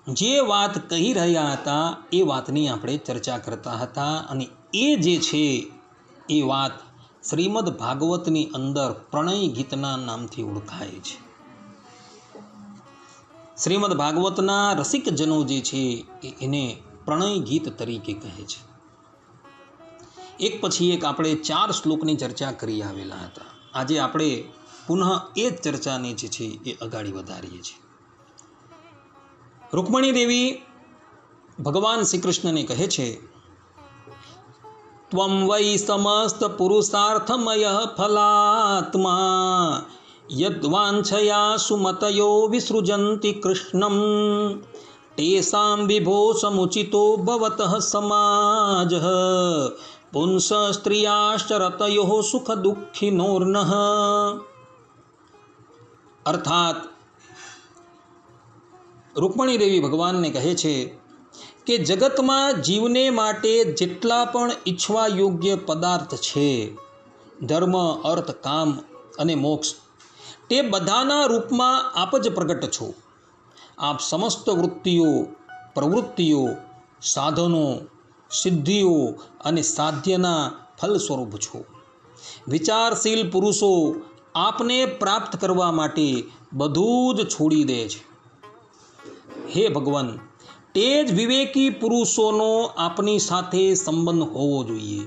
જે વાત કહી રહ્યા હતા એ વાતની આપણે ચર્ચા કરતા હતા. અને એ જે છે એ વાત શ્રીમદ ભાગવતની અંદર પ્રણય ગીતના નામથી ઓળખાય છે. શ્રીમદ ભાગવતના રસિકજનો જે છે એને પ્રણય ગીત તરીકે કહે છે. એક પછી એક આપણે 4 શ્લોકની ચર્ચા કરી આવેલા હતા. આજે આપણે પુનઃ એ જ ચર્ચાને જે છે એ અગાડી વધારીએ છીએ. રૂકમણી દેવી ભગવાન શ્રી કૃષ્ણને કહે છે, ત્વમ વૈ સમસ્ત પુરુષાર્થમય ફલાત્મા યદ્વાંછયા સુમતયો વિસૃજંતિ કૃષ્ણમ તેસાં વિભો સમુચિતો ભવતઃ સમાજ પુંસ સ્ત્રિયાશ્ચ રતયો સુખ દુઃખિનોર્નઃ. અર્થાત રૂકમણી દેવી ભગવાનને કહે છે કે જગતમાં જીવને માટે જેટલા પણ ઈચ્છવા યોગ્ય પદાર્થ છે, ધર્મ, અર્થ, કામ અને મોક્ષ, તે બધાના રૂપમાં આપ જ પ્રગટ છો. આપ સમસ્ત વૃત્તિઓ, પ્રવૃત્તિઓ, સાધનો, સિદ્ધિઓ અને સાધ્યના ફલ સ્વરૂપ છો. વિચારશીલ પુરુષો આપને પ્રાપ્ત કરવા માટે બધું જ છોડી દે છે. હે ભગવાન, તે જ વિવેકી પુરુષોનો આપની સાથે સંબંધ હોવો જોઈએ,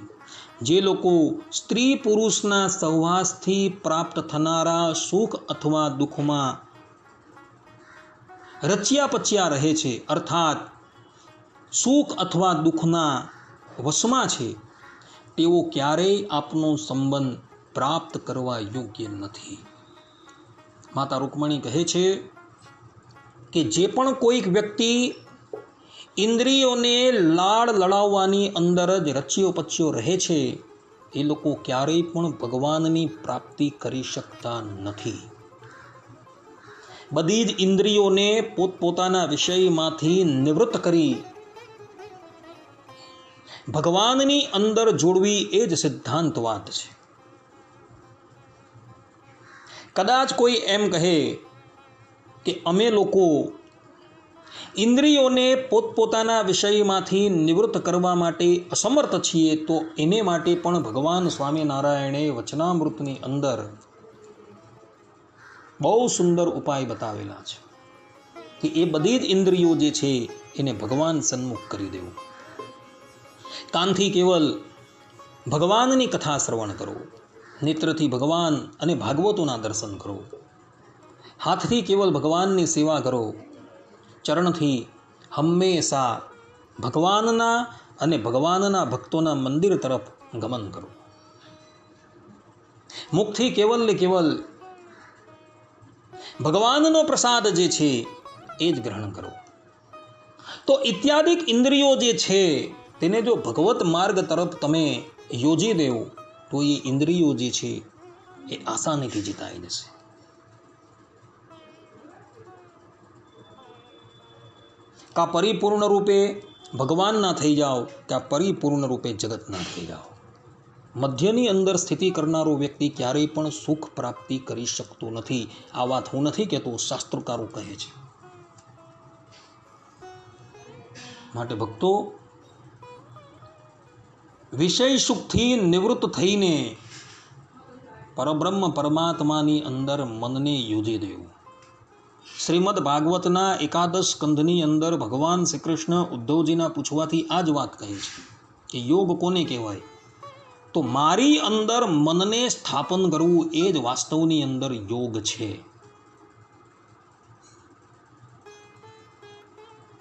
જે લોકો સ્ત્રી પુરુષના સહવાસથી પ્રાપ્ત થનારા સુખ અથવા દુઃખમાં રચ્યા પચ્યા રહે છે, અર્થાત સુખ અથવા દુઃખના વશમાં છે. તેઓ ક્યારેય આપનો સંબંધ પ્રાપ્ત કરવા યોગ્ય નથી. માતા રૂકમણી કહે છે કે જે પણ કોઈક વ્યક્તિ ઇન્દ્રિયોને લાડ લડાવવાની અંદર જ રચ્યો પચ્યો રહે છે, એ લોકો ક્યારેય પણ ભગવાનની પ્રાપ્તિ કરી શકતા નથી. બધી જ ઇન્દ્રિયોને પોતપોતાના વિષયમાંથી નિવૃત્ત કરી ભગવાનની અંદર જોડવી એ જ સિદ્ધાંત વાત છે. કદાચ કોઈ એમ કહે કે અમે લોકો ઇન્દ્રિયોને પોતપોતાના વિષયમાંથી નિવૃત્ત કરવા માટે અસમર્થ છીએ, તો એને માટે પણ ભગવાન સ્વામિનારાયણે વચનામૃતની અંદર બહુ સુંદર ઉપાય બતાવેલા છે કે એ બધી જ ઇન્દ્રિયો જે છે એને ભગવાન સન્મુખ કરી દેવું. કાનથી કેવલ ભગવાનની કથા શ્રવણ કરો, નેત્રથી ભગવાન અને ભાગવતોના દર્શન કરો, હાથથી કેવલ ભગવાનની સેવા કરો, ચરણથી હંમેશા ભગવાનના અને ભગવાનના ભક્તોના મંદિર તરફ ગમન કરો, મુખથી કેવલ ને કેવલ ભગવાનનો પ્રસાદ જે છે એ જ ગ્રહણ કરો. તો ઇત્યાદિક ઇન્દ્રિયો જે છે તેને જો ભગવત માર્ગ તરફ તમે યોજી દેવો, તો એ ઇન્દ્રિયો જે છે એ આસાનીથી જીતાઈ જશે. કા પરિપૂર્ણ રૂપે ભગવાનના થઈ જાઓ, કા પરિપૂર્ણ રૂપે જગતના થઈ જાઓ. મધ્યની અંદર સ્થિતિ કરનારો વ્યક્તિ ક્યારેય પણ સુખ પ્રાપ્તિ કરી શકતો નથી. આ વાત હું નથી કહેતો, શાસ્ત્રકારો કહે છે. માટે ભક્તો, વિષય સુખથી નિવૃત્ત થઈને પરબ્રહ્મ પરમાત્માની અંદર મનને યોજી દેવું. શ્રીમદ ભાગવતના 11 સ્કંધની અંદર ભગવાન શ્રી કૃષ્ણ ઉદ્ધવજીના પૂછવાથી આ જ વાત કહે છે કે યોગ કોને કહેવાય? તો મારી અંદર મનને સ્થાપન કરવું એ જ વાસ્તવની અંદર યોગ છે.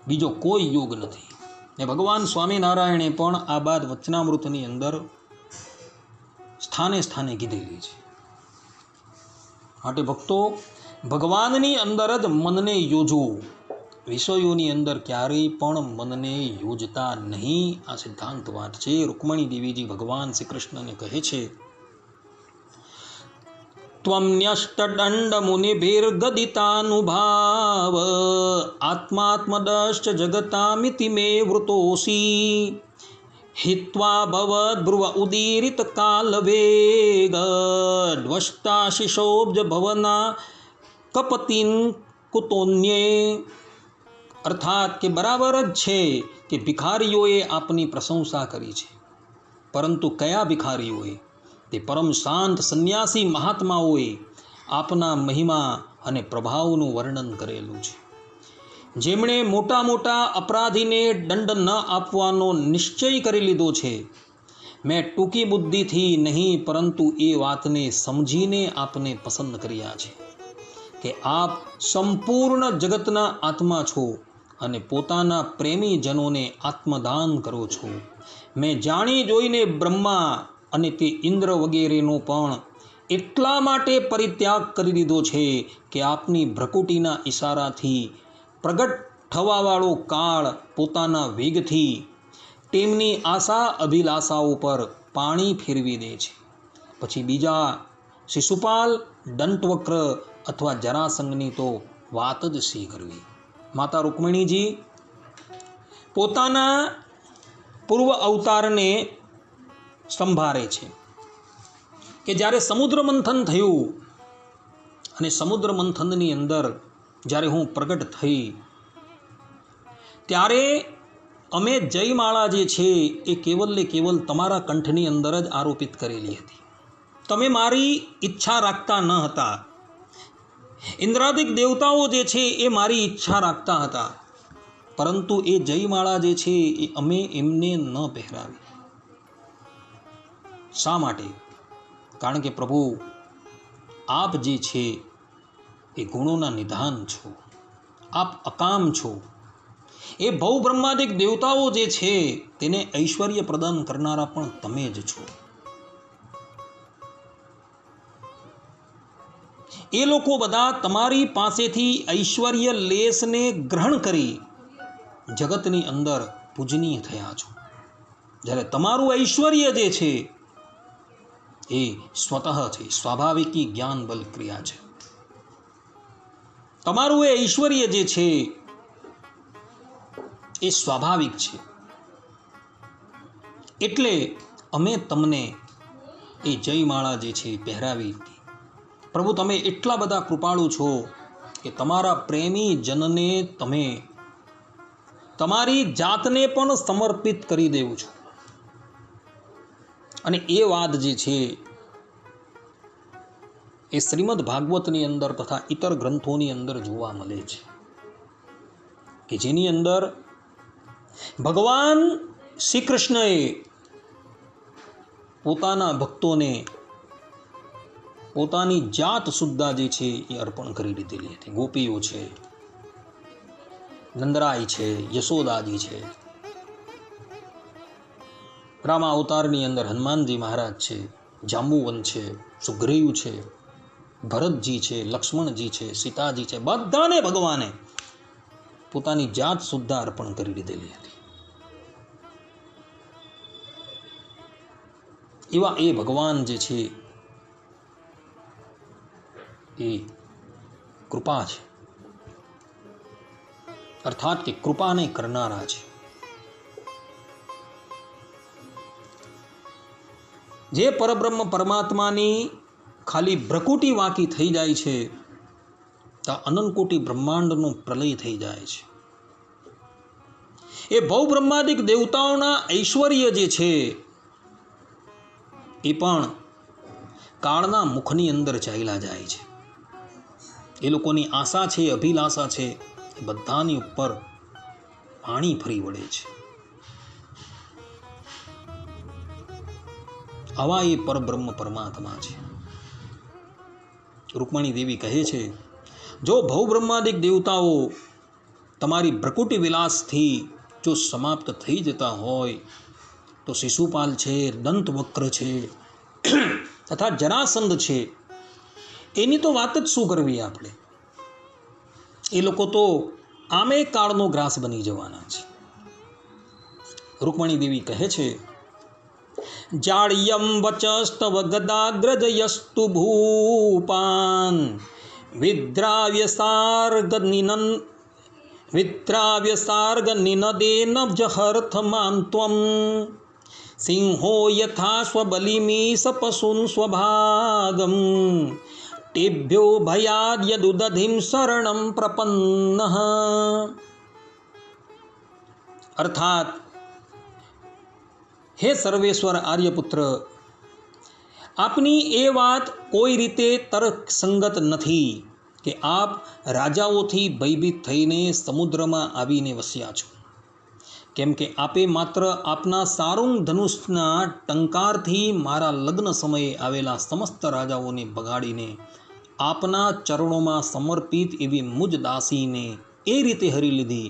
બીજો કોઈ યોગ નથી. ને ભગવાન સ્વામિનારાયણે પણ આ બાદ વચનામૃતની અંદર સ્થાને સ્થાને કીધેલી છે. માટે ભક્તો, ભગવાનની અંદર જ મનને યોજવું, વિષયોની અંદર ક્યારેય પણ મનને યોજતા નહીં. આ સિદ્ધાંત વાત છે. રૂકમણી દેવીજી ભગવાન શ્રી કૃષ્ણને કહે છે, ત્વમ્યષ્ટદંડ મુનિભિર્ગદિતાનુભાવ આત્માત્મદશ્ચ જગતામિતિ મે વૃતોસી हित्वा भवद्भ्रुव उदीरित काल वेग ध्वस्ताशिशोब्ज भवना कपतिन कुतोन्ये. અર્થાત કે બરાબર જ છે કે ભિખારીઓએ આપની પ્રશંસા કરી છે, પરંતુ કયા ભિખારીઓએ? તે પરમ શાંત સંન્યાસી મહાત્માઓએ આપના મહિમા અને પ્રભાવનું વર્ણન કરેલું છે. જેમણે મોટા મોટા અપરાધીને દંડ ન આપવાનો નિશ્ચય કરી લીધો છે, મેં ટૂંકી બુદ્ધિથી નહીં પરંતુ એ વાતને સમજીને આપને પસંદ કર્યા છે કે આપ સંપૂર્ણ જગતના આત્મા છો અને પોતાના પ્રેમીજનોને આત્મદાન કરો છો. મેં જાણી જોઈને બ્રહ્મા અને તે ઇન્દ્ર વગેરેનો પણ એટલા માટે પરિત્યાગ કરી દીધો છે કે આપની ભ્રકુટીના ઈશારાથી પ્રગટ થવાવાળો કાળ પોતાના વેગથી તેમની આશા અભિલાષાઓ પર પાણી ફેરવી દે છે. પછી બીજા શિશુપાલ, દંતવક્ર અથવા જરાસંઘની તો વાત જ શી કરવી. માતા રૂકમિણીજી પોતાના પૂર્વ અવતારને સંભાળે છે કે જ્યારે સમુદ્ર મંથન થયું અને સમુદ્ર મંથનની અંદર જ્યારે હું પ્રગટ થઈ ત્યારે અમે જયમાળા જે છે એ કેવલને કેવલ તમારા કંઠની અંદર જ આરોપિત કરેલી હતી. તમે મારી ઈચ્છા રાખતા ન હતા. ઇન્દ્રાદિક દેવતાઓ જે છે એ મારી ઈચ્છા રાખતા હતા, પરંતુ એ જયમાળા જે છે એ અમે એમને ન પહેરાવી. શા માટે? કારણ કે પ્રભુ આપ જે છે એ ગુણોના નિધાન છો, આપ અકામ છો. એ ભવ બ્રહ્માદિક દેવતાઓ જે છે તેને ઐશ્વર્ય પ્રદાન કરનારા પણ તમે જ છો. એ લોકો બધા તમારી પાસેથી ઐશ્વર્ય લેશને ગ્રહણ કરી જગતની અંદર પૂજનીય થયા છો. જ્યારે તમારું ઐશ્વર્ય જે છે એ સ્વતઃ છે, સ્વાભાવિકી જ્ઞાન બલ ક્રિયા છે. તમારું એ ઐશ્વર્ય જે છે એ સ્વાભાવિક છે. એટલે અમે તમને એ જયમાળા જે છે પહેરાવી. પ્રભુ તમે એટલા બધા કૃપાળુ છો કે તમારા પ્રેમી જનને તમે તમારી જાતને પણ સમર્પિત કરી દેવું છો. અને એ વાત જે છે એ શ્રીમદ ભાગવતની અંદર તથા ઇતર ગ્રંથોની અંદર જોવા મળે છે કે જેની અંદર ભગવાન શ્રી કૃષ્ણએ પોતાના ભક્તોને પોતાની જાત સુદ્ધા જે છે એ અર્પણ કરી દીધેલી હતી. ગોપીઓ છે, નંદરાય છે, યશોદાજી છે, રામા અવતારની અંદર હનુમાનજી મહારાજ છે, જાંબુવન છે, સુગ્રીવ છે, ભરતજી છે, લક્ષ્મણજી છે, સીતાજી છે, બધાને ભગવાને પોતાની જાત સુદ્ધા અર્પણ કરી દીધેલી હતી. એવા એ ભગવાન જે છે એ કૃપા છે, અર્થાત કે કૃપાને કરનારા છે. જે પરબ્રહ્મ પરમાત્માની ખાલી ભ્રકુટી વાંકી થઈ જાય છે ત્યાં અનંતકોટી બ્રહ્માંડનો પ્રલય થઈ જાય છે. એ ભવ બ્રહ્માદિક દેવતાઓના ઐશ્વર્ય જે છે એ પણ કાળના મુખની અંદર ચાલ્યા જાય છે. એ લોકોની આશા છે, અભિલાષા છે, એ બધાની ઉપર પાણી ફરી વળે છે. આવા એ પરબ્રહ્મ પરમાત્મા છે. રૂકમણી દેવી કહે છે, જો ભવ બ્રહ્માદિક દેવતાઓ તમારી ભ્રકુટી વિલાસથી જો સમાપ્ત થઈ જતા હોય તો શિશુપાલ છે, દંતવક્ર છે તથા જરાસંધ છે, એની તો વાત જ શું કરવી આપણે. એ લોકો તો આમે કાળનો ગ્રાસ બની જવાના છે. રૂકમણી દેવી કહે છે, જાળ્યમ વચસ્તવ ગદાગ્રજયસ્તુ ભૂપાન વિદ્રાવ્યસાર્ગ નિનદેન જહર્થમાન ત્વમ સિંહો યથા સ્વબલિમીશ પશુન સ્વભાગમ તેભ્યો ભયાદ યદુદધિમ શરણમ પ્રપન્ન. અર્થાત હે સર્વેશ્વર આર્યપુત્ર, આપની એ વાત કોઈ રીતે તર્કસંગત નથી કે આપ રાજાઓથી ભયભીત થઈને સમુદ્રમાં આવીને વસ્યા છો, કેમ કે આપે માત્ર આપના સારુંગ ધનુષના ટંકારથી મારા લગ્ન સમયે આવેલા સમસ્ત રાજાઓને બગાડીને આપના ચરણોમાં સમર્પિત એવી મુજ દાસીને એ રીતે હરી લીધી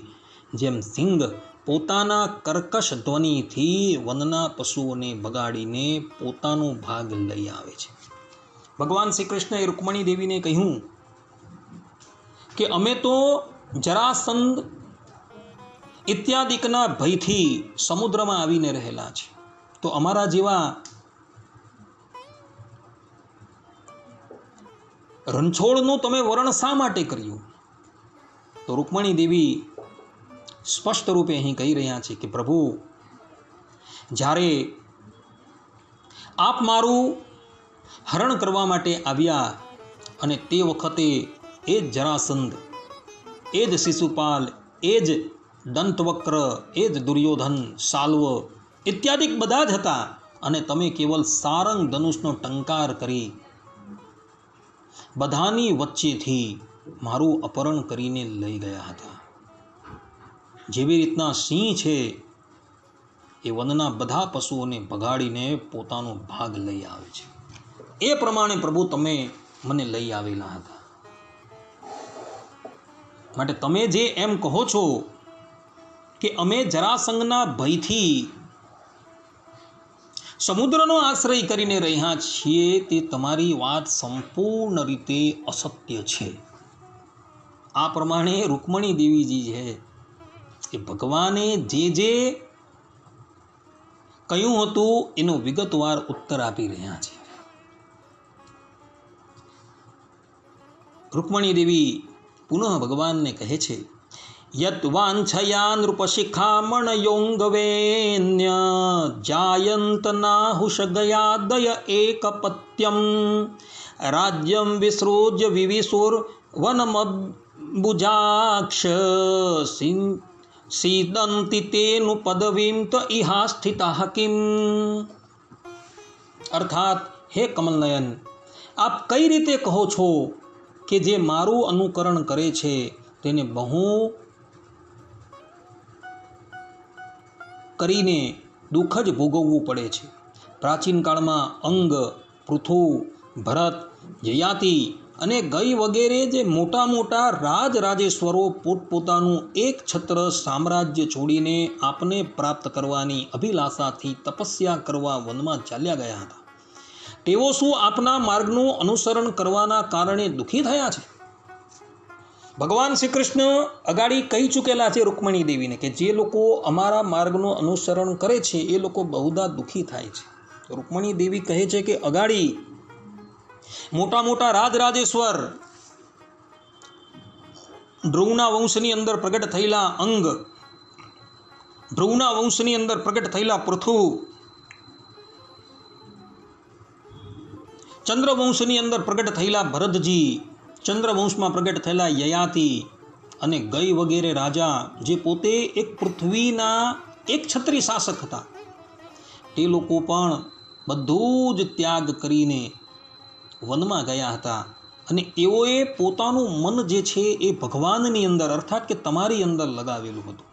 જેમ સિંહ પોતાના કર્કશ ધ્વનિથી વનના પશુઓને બગાડીને પોતાનો ભાગ લઈ આવે છે. ભગવાન શ્રી કૃષ્ણએ રૂકમણી દેવીને કહ્યું કે અમે તો જરાસંધ ઇત્યાદિકના ભયથી સમુદ્રમાં આવીને રહેલા છે, તો અમારા જેવા રણછોડનું તમે વર્ણન શા માટે કર્યું? તો રૂકમણી દેવી સ્પષ્ટ રૂપે અહીં કહી રહ્યા છે કે પ્રભુ, જ્યારે આપ મારું હરણ કરવા માટે આવ્યા અને તે વખતે એ જ જરાસંધ, એ જ શિશુપાલ, એ જ દંતવક્ર, એ જ દુર્યોધન, શાલ્વ ઇત્યાદિક બધા જ હતા, અને તમે કેવલ સારંગ ધનુષનો ટંકાર કરી બધાની વચ્ચેથી મારું અપહરણ કરીને લઈ ગયા હતા. જેવી રીતના સિંહ છે એ વનના બધા પશુઓને ભગાડીને પોતાનો ભાગ લઈ આવે છે, એ પ્રમાણે પ્રભુ તમે મને લઈ આવેલા હતા. માટે તમે જે એમ કહો છો કે અમે જરાસંઘના ભયથી સમુદ્રનો આશ્રય કરીને રહ્યા છીએ, તે તમારી વાત સંપૂર્ણ રીતે અસત્ય છે. આ પ્રમાણે રૂકમણી દેવીજી છે એ ભગવાને જે જે કહ્યું હતું એનો વિગતવાર ઉત્તર આપી રહ્યા છે. રૂકમણી દેવી પુનઃ ભગવાનને કહે છે, યત વાંછયા નૃપશિખામણયોંગવેન્ય જાયંત નાહુષ ગયાદય એકપત્યમ રાજ્યમ વિસૃજ્ય વિવિસુર વનમબુજાક્ષ સીદંતિ તેનું પદવીમ ત ઇહા સ્થિતા કિમ. અર્થાત, હે કમલનયન, આપ કઈ રીતે કહો છો કે જે મારું અનુકરણ કરે છે તેને બહુ કરીને દુઃખ જ ભોગવવું પડે છે. પ્રાચીન કાળમાં અંગ, પૃથુ, ભરત, જયાતિ અને ગઈ વગેરે જે મોટા મોટા રાજરાજેશ્વરો પોતપોતાનું એક છત્ર સામ્રાજ્ય છોડીને આપને પ્રાપ્ત કરવાની અભિલાષાથી તપસ્યા કરવા વનમાં ચાલ્યા ગયા હતા. તેઓ શું આપના માર્ગનું અનુસરણ કરવાના કારણે દુઃખી થયા છે? ભગવાન શ્રી કૃષ્ણ અગાડી કહી ચૂકેલા છે રૂકમણી દેવીને કે જે લોકો અમારા માર્ગનું અનુસરણ કરે છે એ લોકો બહુધા દુઃખી થાય છે. રૂકમણી દેવી કહે છે કે અગાડી મોટા મોટા રાજરાજેશ્વર, ધ્રુવના વંશની અંદર પ્રગટ થયેલા અંગ, ધ્રુવના વંશની અંદર પ્રગટ થયેલા પૃથુ, ચંદ્રવંશની અંદર પ્રગટ થયેલા ભરતજી, ચંદ્રવંશમાં પ્રગટ થયેલા યયાતિ અને ગઈ વગેરે રાજા જે પોતે એક પૃથ્વીના એક છત્રી શાસક હતા, તે લોકો પણ બધું જ ત્યાગ કરીને વનમાં ગયા હતા અને એઓએ પોતાનું મન જે છે એ ભગવાનની અંદર અર્થાત કે તમારી અંદર લગાવેલું હતું.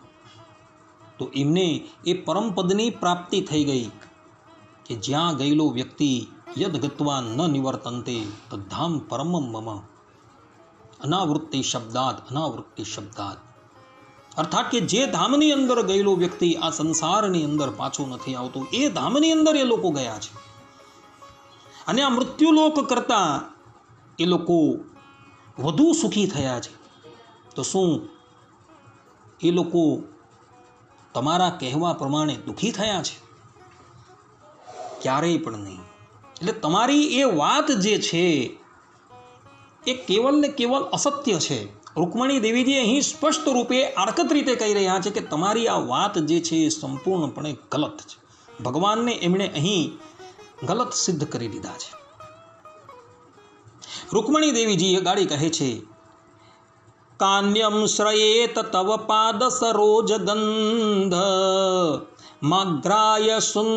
તો એમને એ પરમપદની પ્રાપ્તિ થઈ ગઈ કે જ્યાં ગયેલો વ્યક્તિ યદ ગત્વા ન નિવર્તન્તે તદ્ધામ પરમમ મમ અનાવૃત્તિ શબ્દાત અર્થાત કે જે ધામની અંદર ગયેલો વ્યક્તિ આ સંસારની અંદર પાછો નથી આવતો એ ધામની અંદર એ લોકો ગયા છે. અને આ મૃત્યુલોક કરતાં એ લોકો વધુ સુખી થયા છે. તો શું એ લોકો તમારા કહેવા પ્રમાણે દુઃખી થયા છે? ક્યારેય પણ નહીં. એટલે તમારી એ વાત જે છે એ કેવલ ને કેવલ અસત્ય છે. રૂકમણી દેવીજી અહીં સ્પષ્ટ રૂપે આડકત રીતે કહી રહ્યા છે કે તમારી આ વાત જે છે એ સંપૂર્ણપણે ગલત છે. ભગવાનને એમણે અહીં ગલત સિદ્ધ કરી દીધા છે. રૂકમણી દેવીજી ગાડી કહે છે, કાન્યમ શ્રયેત તવ પાદ સરોજ ગંધ માગ્રાય સુન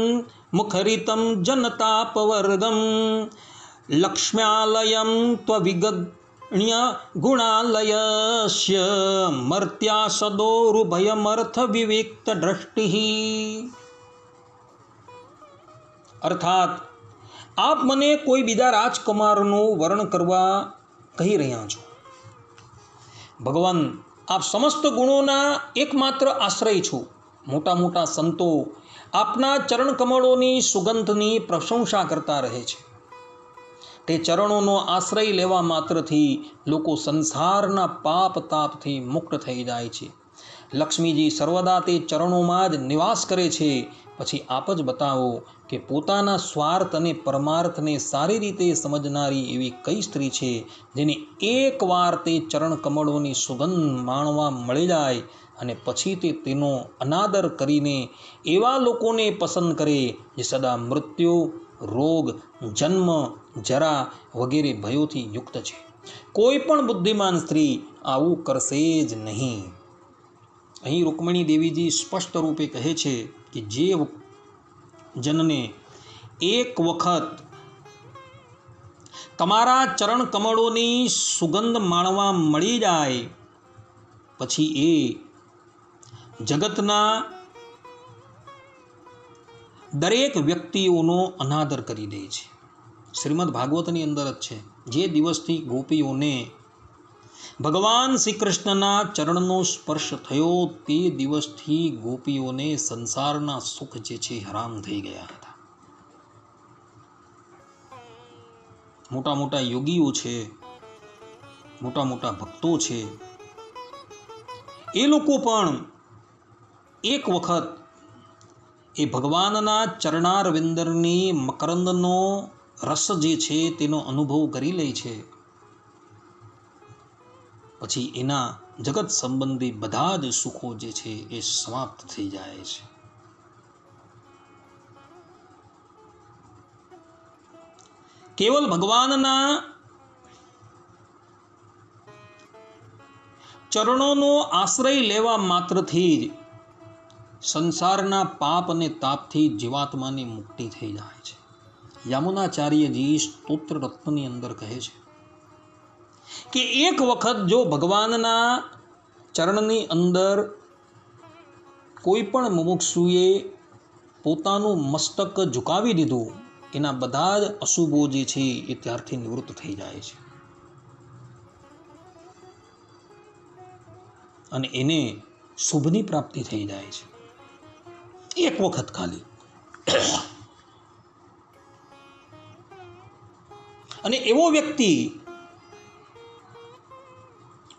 મુખરિતમ જનતાપવર્ગમ લક્ષ્મ્યાલયમ ત્વવિગત ગુણાલયસ્ય મર્ત્યા સદોરુભયમર્થ વિવિક્ત દ્રષ્ટિ. અર્થાત આપ મને કોઈ બીજા રાજકુમારનું વર્ણન કરવા કહી રહ્યા છો. ભગવાન, આપ સમસ્ત ગુણોના એકમાત્ર આશ્રય છો. મોટા મોટા સંતો આપના ચરણ કમળોની સુગંધની પ્રશંસા કરતા રહે છે. તે ચરણોનો આશ્રય લેવા માત્રથી લોકો સંસારના પાપ તાપથી મુક્ત થઈ જાય છે. લક્ષ્મીજી સર્વદા તે ચરણોમાં જ નિવાસ કરે છે. પછી આપ જ બતાવો કે પોતાના સ્વાર્થ અને પરમાર્થને સારી રીતે સમજનારી એવી કઈ સ્ત્રી છે જેને એકવાર તે ચરણ કમળોની સુગંધ માણવા મળી જાય અને પછી તે તેનો અનાદર કરીને એવા લોકોને પસંદ કરે જે સદા મૃત્યુ, રોગ, જન્મ, જરા વગેરે ભયોથી યુક્ત છે. કોઈ પણ બુદ્ધિમાન સ્ત્રી આવું કરશે જ નહીં. અહીં રૂકમણી દેવીજી સ્પષ્ટ રૂપે કહે છે કે જે જનને એક વખત તમારા ચરણ કમળોની સુગંધ માણવા મળી જાય પછી એ જગતના દરેક વ્યક્તિઓનો અનાદર કરી દે છે. શ્રીમદ ભાગવતની અંદર જ છે, જે દિવસથી ગોપીઓને ભગવાન શ્રી કૃષ્ણના ચરણનો સ્પર્શ થયો તે દિવસથી ગોપીઓને સંસારના સુખ જે છે હરામ થઈ ગયા હતા. મોટા મોટા યોગીઓ છે, મોટા મોટા ભક્તો છે, એ લોકો પણ એક વખત એ ભગવાનના ચરણારવિંદરની મકરંદનો રસ જે છે તેનો અનુભવ કરી લે છે. પછી એના જગત સંબંધી બધા જ સુખો જે છે એ સમાપ્ત થઈ જાય છે. કેવલ ભગવાનના ચરણોનો આશ્રય લેવા માત્રથી જ સંસારના પાપ અને તાપથી જીવાત્માની મુક્તિ થઈ જાય છે. યામુનાચાર્યજી સ્તોત્ર રત્નની અંદર કહે છે કે એક વખત જો ભગવાનના ચરણની અંદર કોઈ પણ મુમુક્ષુએ પોતાનું મસ્તક ઝુકાવી દીધું, એના બધા જ અશુભો જે છે એ ત્યારથી નિવૃત્ત થઈ જાય છે અને એને શુભની પ્રાપ્તિ થઈ જાય છે. એક વખત ખાલી. અને એવો વ્યક્તિ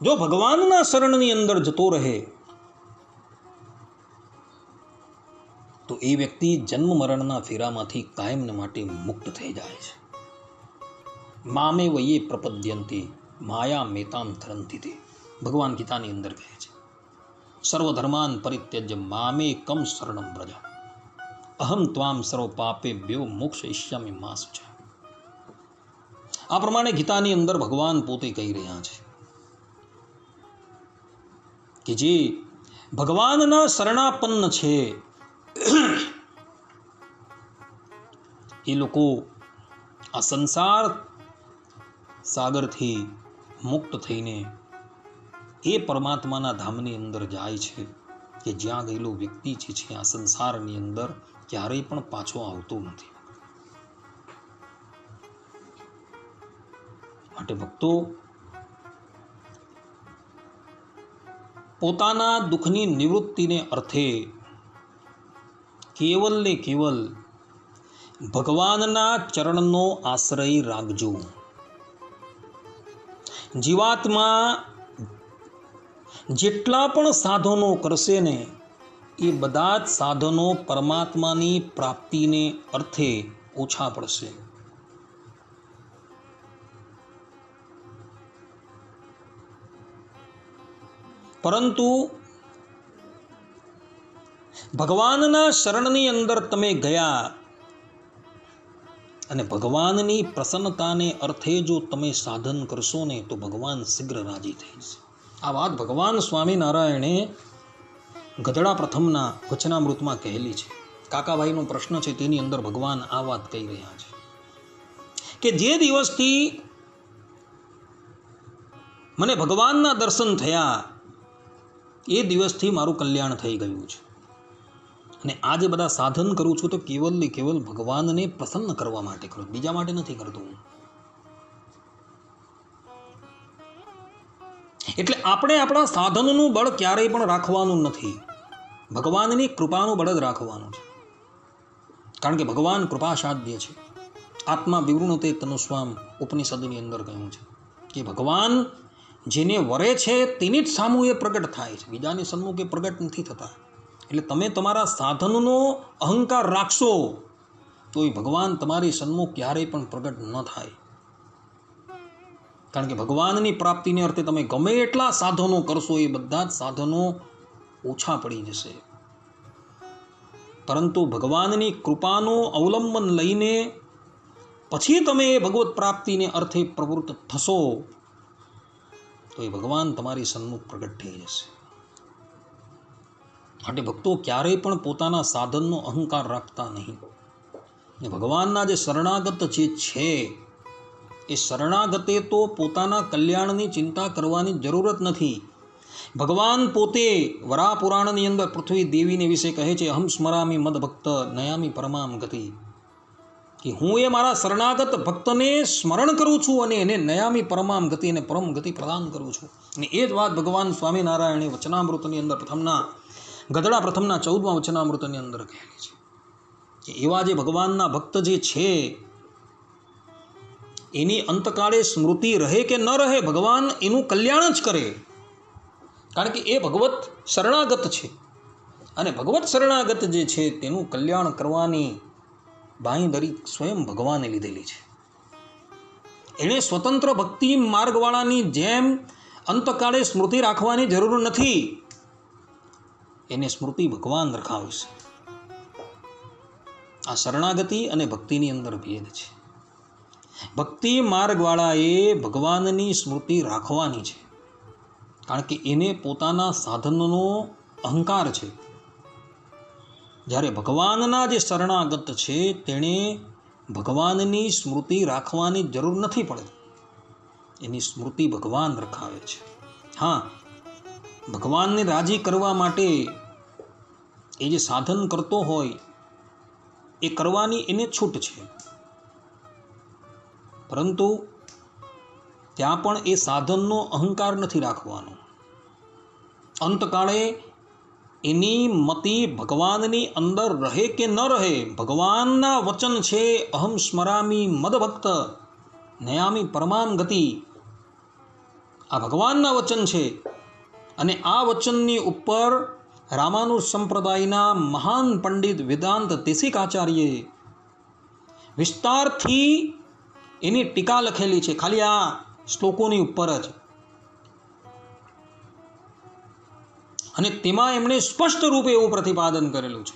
જો ભગવાનના શરણની અંદર જતો રહે તો એ વ્યક્તિ જન્મ મરણના ફેરામાંથી કાયમને માટે મુક્ત થઈ જાય છે. મામે વયે પ્રપદ્યંતી માયા મેતામ તરંતી. ભગવાન ગીતાની અંદર કહે છે, સર્વધર્માન પરિત્યજ્ય મામે કમ શરણમ વ્રજ અહમ ત્વામ સર્વ પાપેભ્યો મોક્ષયિષ્યામિ મા શુચિ. આ પ્રમાણે ગીતાની અંદર ભગવાન પોતે કહી રહ્યા છે કે જે ભગવાનના શરણાપન્ન છે એ લોકો આ સંસાર સાગરથી મુક્ત થઈને એ પરમાત્માના ધામની અંદર જાય છે કે જ્યાં ગયેલો વ્યક્તિ જે છે આ સંસારની અંદર ક્યારેય પણ પાછો આવતો નથી. માટે ભક્તો, પોતાના દુઃખની નિવૃત્તિને અર્થે કેવલ ને કેવલ ભગવાનના ચરણનો આશ્રય રાખજો. જીવાત્મા જેટલા પણ સાધનો કરશે ને એ બધા જ સાધનો પરમાત્માની પ્રાપ્તિને અર્થે ઓછા પડશે. પરંતુ ભગવાનના શરણની અંદર તમે ગયા અને ભગવાનની પ્રસન્નતાને અર્થે જો તમે સાધન કરશો ને તો ભગવાન શીઘ્ર રાજી થઈ જશે. આ વાત ભગવાન સ્વામિનારાયણે ગધડા પ્રથમના વચનામૃતમાં કહેલી છે. કાકાભાઈનો પ્રશ્ન છે તેની અંદર ભગવાન આ વાત કહી રહ્યા છે કે જે દિવસથી મને ભગવાનના દર્શન થયા એ દિવસથી મારું કલ્યાણ થઈ ગયું છે. અને આ જે બધા સાધન કરું છું તો કેવલ ને કેવલ ભગવાનને પ્રસન્ન કરવા માટે કરું, બીજા માટે નથી કરતો. એટલે આપણે આપણા સાધનનું બળ ક્યારેય પણ રાખવાનું નથી, ભગવાનની કૃપાનું બળ જ રાખવાનું છે. કારણ કે ભગવાન કૃપા સાધ્ય છે. આત્મા વિવૃણતે તનુસ્વામ ઉપનિષદની અંદર કહ્યું છે કે ભગવાન જેને વરે છે તેની જ સામું એ પ્રગટ થાય છે, બીજાની સન્મુખ એ પ્રગટ નથી થતા. એટલે તમે તમારા સાધનનો અહંકાર રાખશો તો એ ભગવાન તમારી સન્મુખ ક્યારેય પણ પ્રગટ ન થાય. કારણ કે ભગવાનની પ્રાપ્તિને અર્થે તમે ગમે એટલા સાધનો કરશો એ બધા જ સાધનો ઓછા પડી જશે. પરંતુ ભગવાનની કૃપાનો અવલંબન લઈને પછી તમે એ ભગવત પ્રાપ્તિને અર્થે પ્રવૃત્ત થશો તો એ ભગવાન તમારી સન્મુખ પ્રગટ થઈ જશે. માટે ભક્તો ક્યારેય પણ પોતાના સાધનનો અહંકાર રાખતા નહીં. ને ભગવાનના જે શરણાગત જે છે એ શરણાગતે તો પોતાના કલ્યાણની ચિંતા કરવાની જરૂરત નથી. ભગવાન પોતે વરા પુરાણની અંદર પૃથ્વી દેવીને વિશે કહે છે, અહમ સ્મરામી મદ ભક્ત નયામી પરમામ ગતિ, કે હું એ મારા શરણાગત ભક્તને સ્મરણ કરું છું અને એને નયામી પરમામ ગતિ, અને પરમ ગતિ પ્રદાન કરું છું. અને એ જ વાત ભગવાન સ્વામિનારાયણે વચનામૃતની અંદર ગધડા પ્રથમના 14મા વચનામૃતની અંદર કહેલી છે કે એવા જે ભગવાનના ભક્ત જે છે એની અંતકાળે સ્મૃતિ રહે કે ન રહે, ભગવાન એનું કલ્યાણ જ કરે. કારણ કે એ ભગવત શરણાગત છે અને ભગવત શરણાગત જે છે તેનું કલ્યાણ કરવાની બાંયધરી સ્વયં ભગવાને લીધેલી છે. એણે સ્વતંત્ર ભક્તિ માર્ગવાળાની જેમ અંતકાળે સ્મૃતિ રાખવાની જરૂર નથી, એને સ્મૃતિ ભગવાન રખાવશે. આ શરણાગતિ અને ભક્તિની અંદર ભેદ છે. ભક્તિ માર્ગવાળાએ ભગવાનની સ્મૃતિ રાખવાની છે, કારણ કે એને પોતાના સાધનનો અહંકાર છે. જ્યારે ભગવાનના જે શરણાગત છે તેણે ભગવાનની સ્મૃતિ રાખવાની જરૂર નથી પડતી, એની સ્મૃતિ ભગવાન રખાવે છે. હા, ભગવાનને રાજી કરવા માટે એ જે સાધન કરતો હોય એ કરવાની એને છૂટ છે, પરંતુ ત્યાં પણ એ સાધનનો અહંકાર નથી રાખવાનો. અંતકાળે એની મતિ ભગવાનની અંદર રહે કે ન રહે, ભગવાનના વચન છે અહમ સ્મરામી મદભક્ત નયામી પરમામ ગતિ, આ ભગવાનના વચન છે. અને આ વચનની ઉપર રામાનુજ સંપ્રદાયના મહાન પંડિત વેદાંત દેશિકાચાર્યે વિસ્તારથી એની ટીકા લખેલી છે, ખાલી આ શ્લોકોની ઉપર જ. અને તેમાં એમણે સ્પષ્ટ રૂપે એવું પ્રતિપાદન કરેલું છે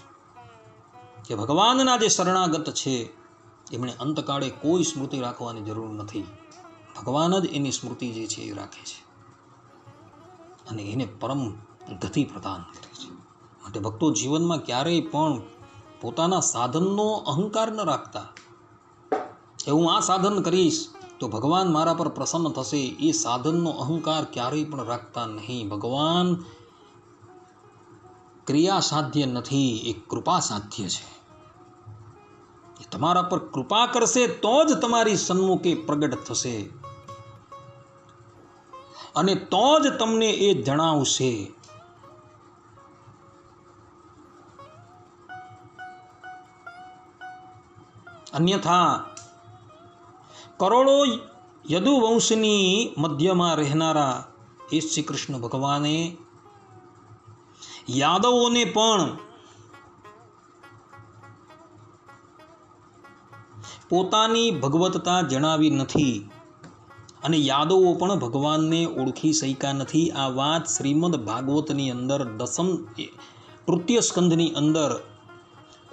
કે ભગવાનના જે શરણાગત છે એમણે અંતકાળે કોઈ સ્મૃતિ રાખવાની જરૂર નથી, ભગવાન જ એની સ્મૃતિ જે છે એ રાખે છે અને એને પરમ ગતિ પ્રદાન કરે છે. માટે ભક્તો જીવનમાં ક્યારેય પણ પોતાના સાધનનો અહંકાર ન રાખતા કે હું આ સાધન કરીશ તો ભગવાન મારા પર પ્રસન્ન થશે, એ સાધનનો અહંકાર ક્યારેય પણ રાખતા નહીં. ભગવાન ક્રિયા સાધ્ય નથી, એ કૃપા સાધ્ય છે. એ તમારા પર કૃપા કરશે તો જ તમારી સન્મુખે પ્રગટ થશે અને તો જ તમને એ જણાવશે. અન્યથા કરોડો યદુવંશની મધ્યમાં રહેનારા એ શ્રી કૃષ્ણ ભગવાને યાદવોને પણ પોતાની ભગવતતા જણાવી નથી અને યાદવો પણ ભગવાનને ઓળખી શક્યા નથી. આ વાત શ્રીમદ ભાગવતની અંદર તૃતીય સ્કંધની અંદર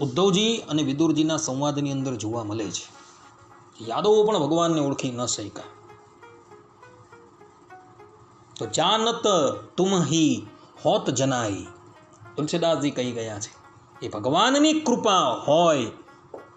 ઉદ્ધવજી અને વિદુરજીના સંવાદની અંદર જોવા મળે છે. યાદવો પણ ભગવાનને ઓળખી ન શક્યા. તો જાનત તુમ હી હોત જનાઈ, તુલસીદાસજી કહી ગયા છે એ ભગવાનની કૃપા હોય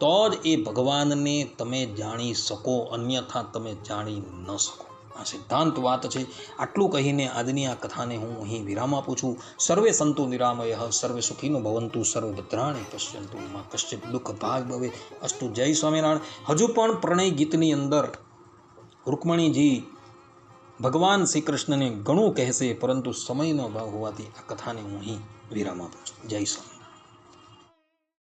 તો જ એ ભગવાનને તમે જાણી શકો, અન્યથા તમે જાણી ન શકો. આ સિદ્ધાંત વાત છે. આટલું કહીને આજની આ કથાને હું અહીં વિરામ આપું છું. સર્વે સંતો નિરામય સર્વે સુખીનો ભવંતુ સર્વે ભદ્રાણી પશ્યંતુ માં કશ્ચિત દુઃખ ભાગ ભવે અસ્તુ. જય સ્વામિનારાયણ. હજુ પણ પ્રણય ગીતની અંદર રૂકમણીજી ભગવાન શ્રી કૃષ્ણને ઘણું કહેશે, પરંતુ સમયનો અભાવ હોવાથી આ કથાને હું અહીં વિરામ આપું છું. જય સ્વામિનારાયણ.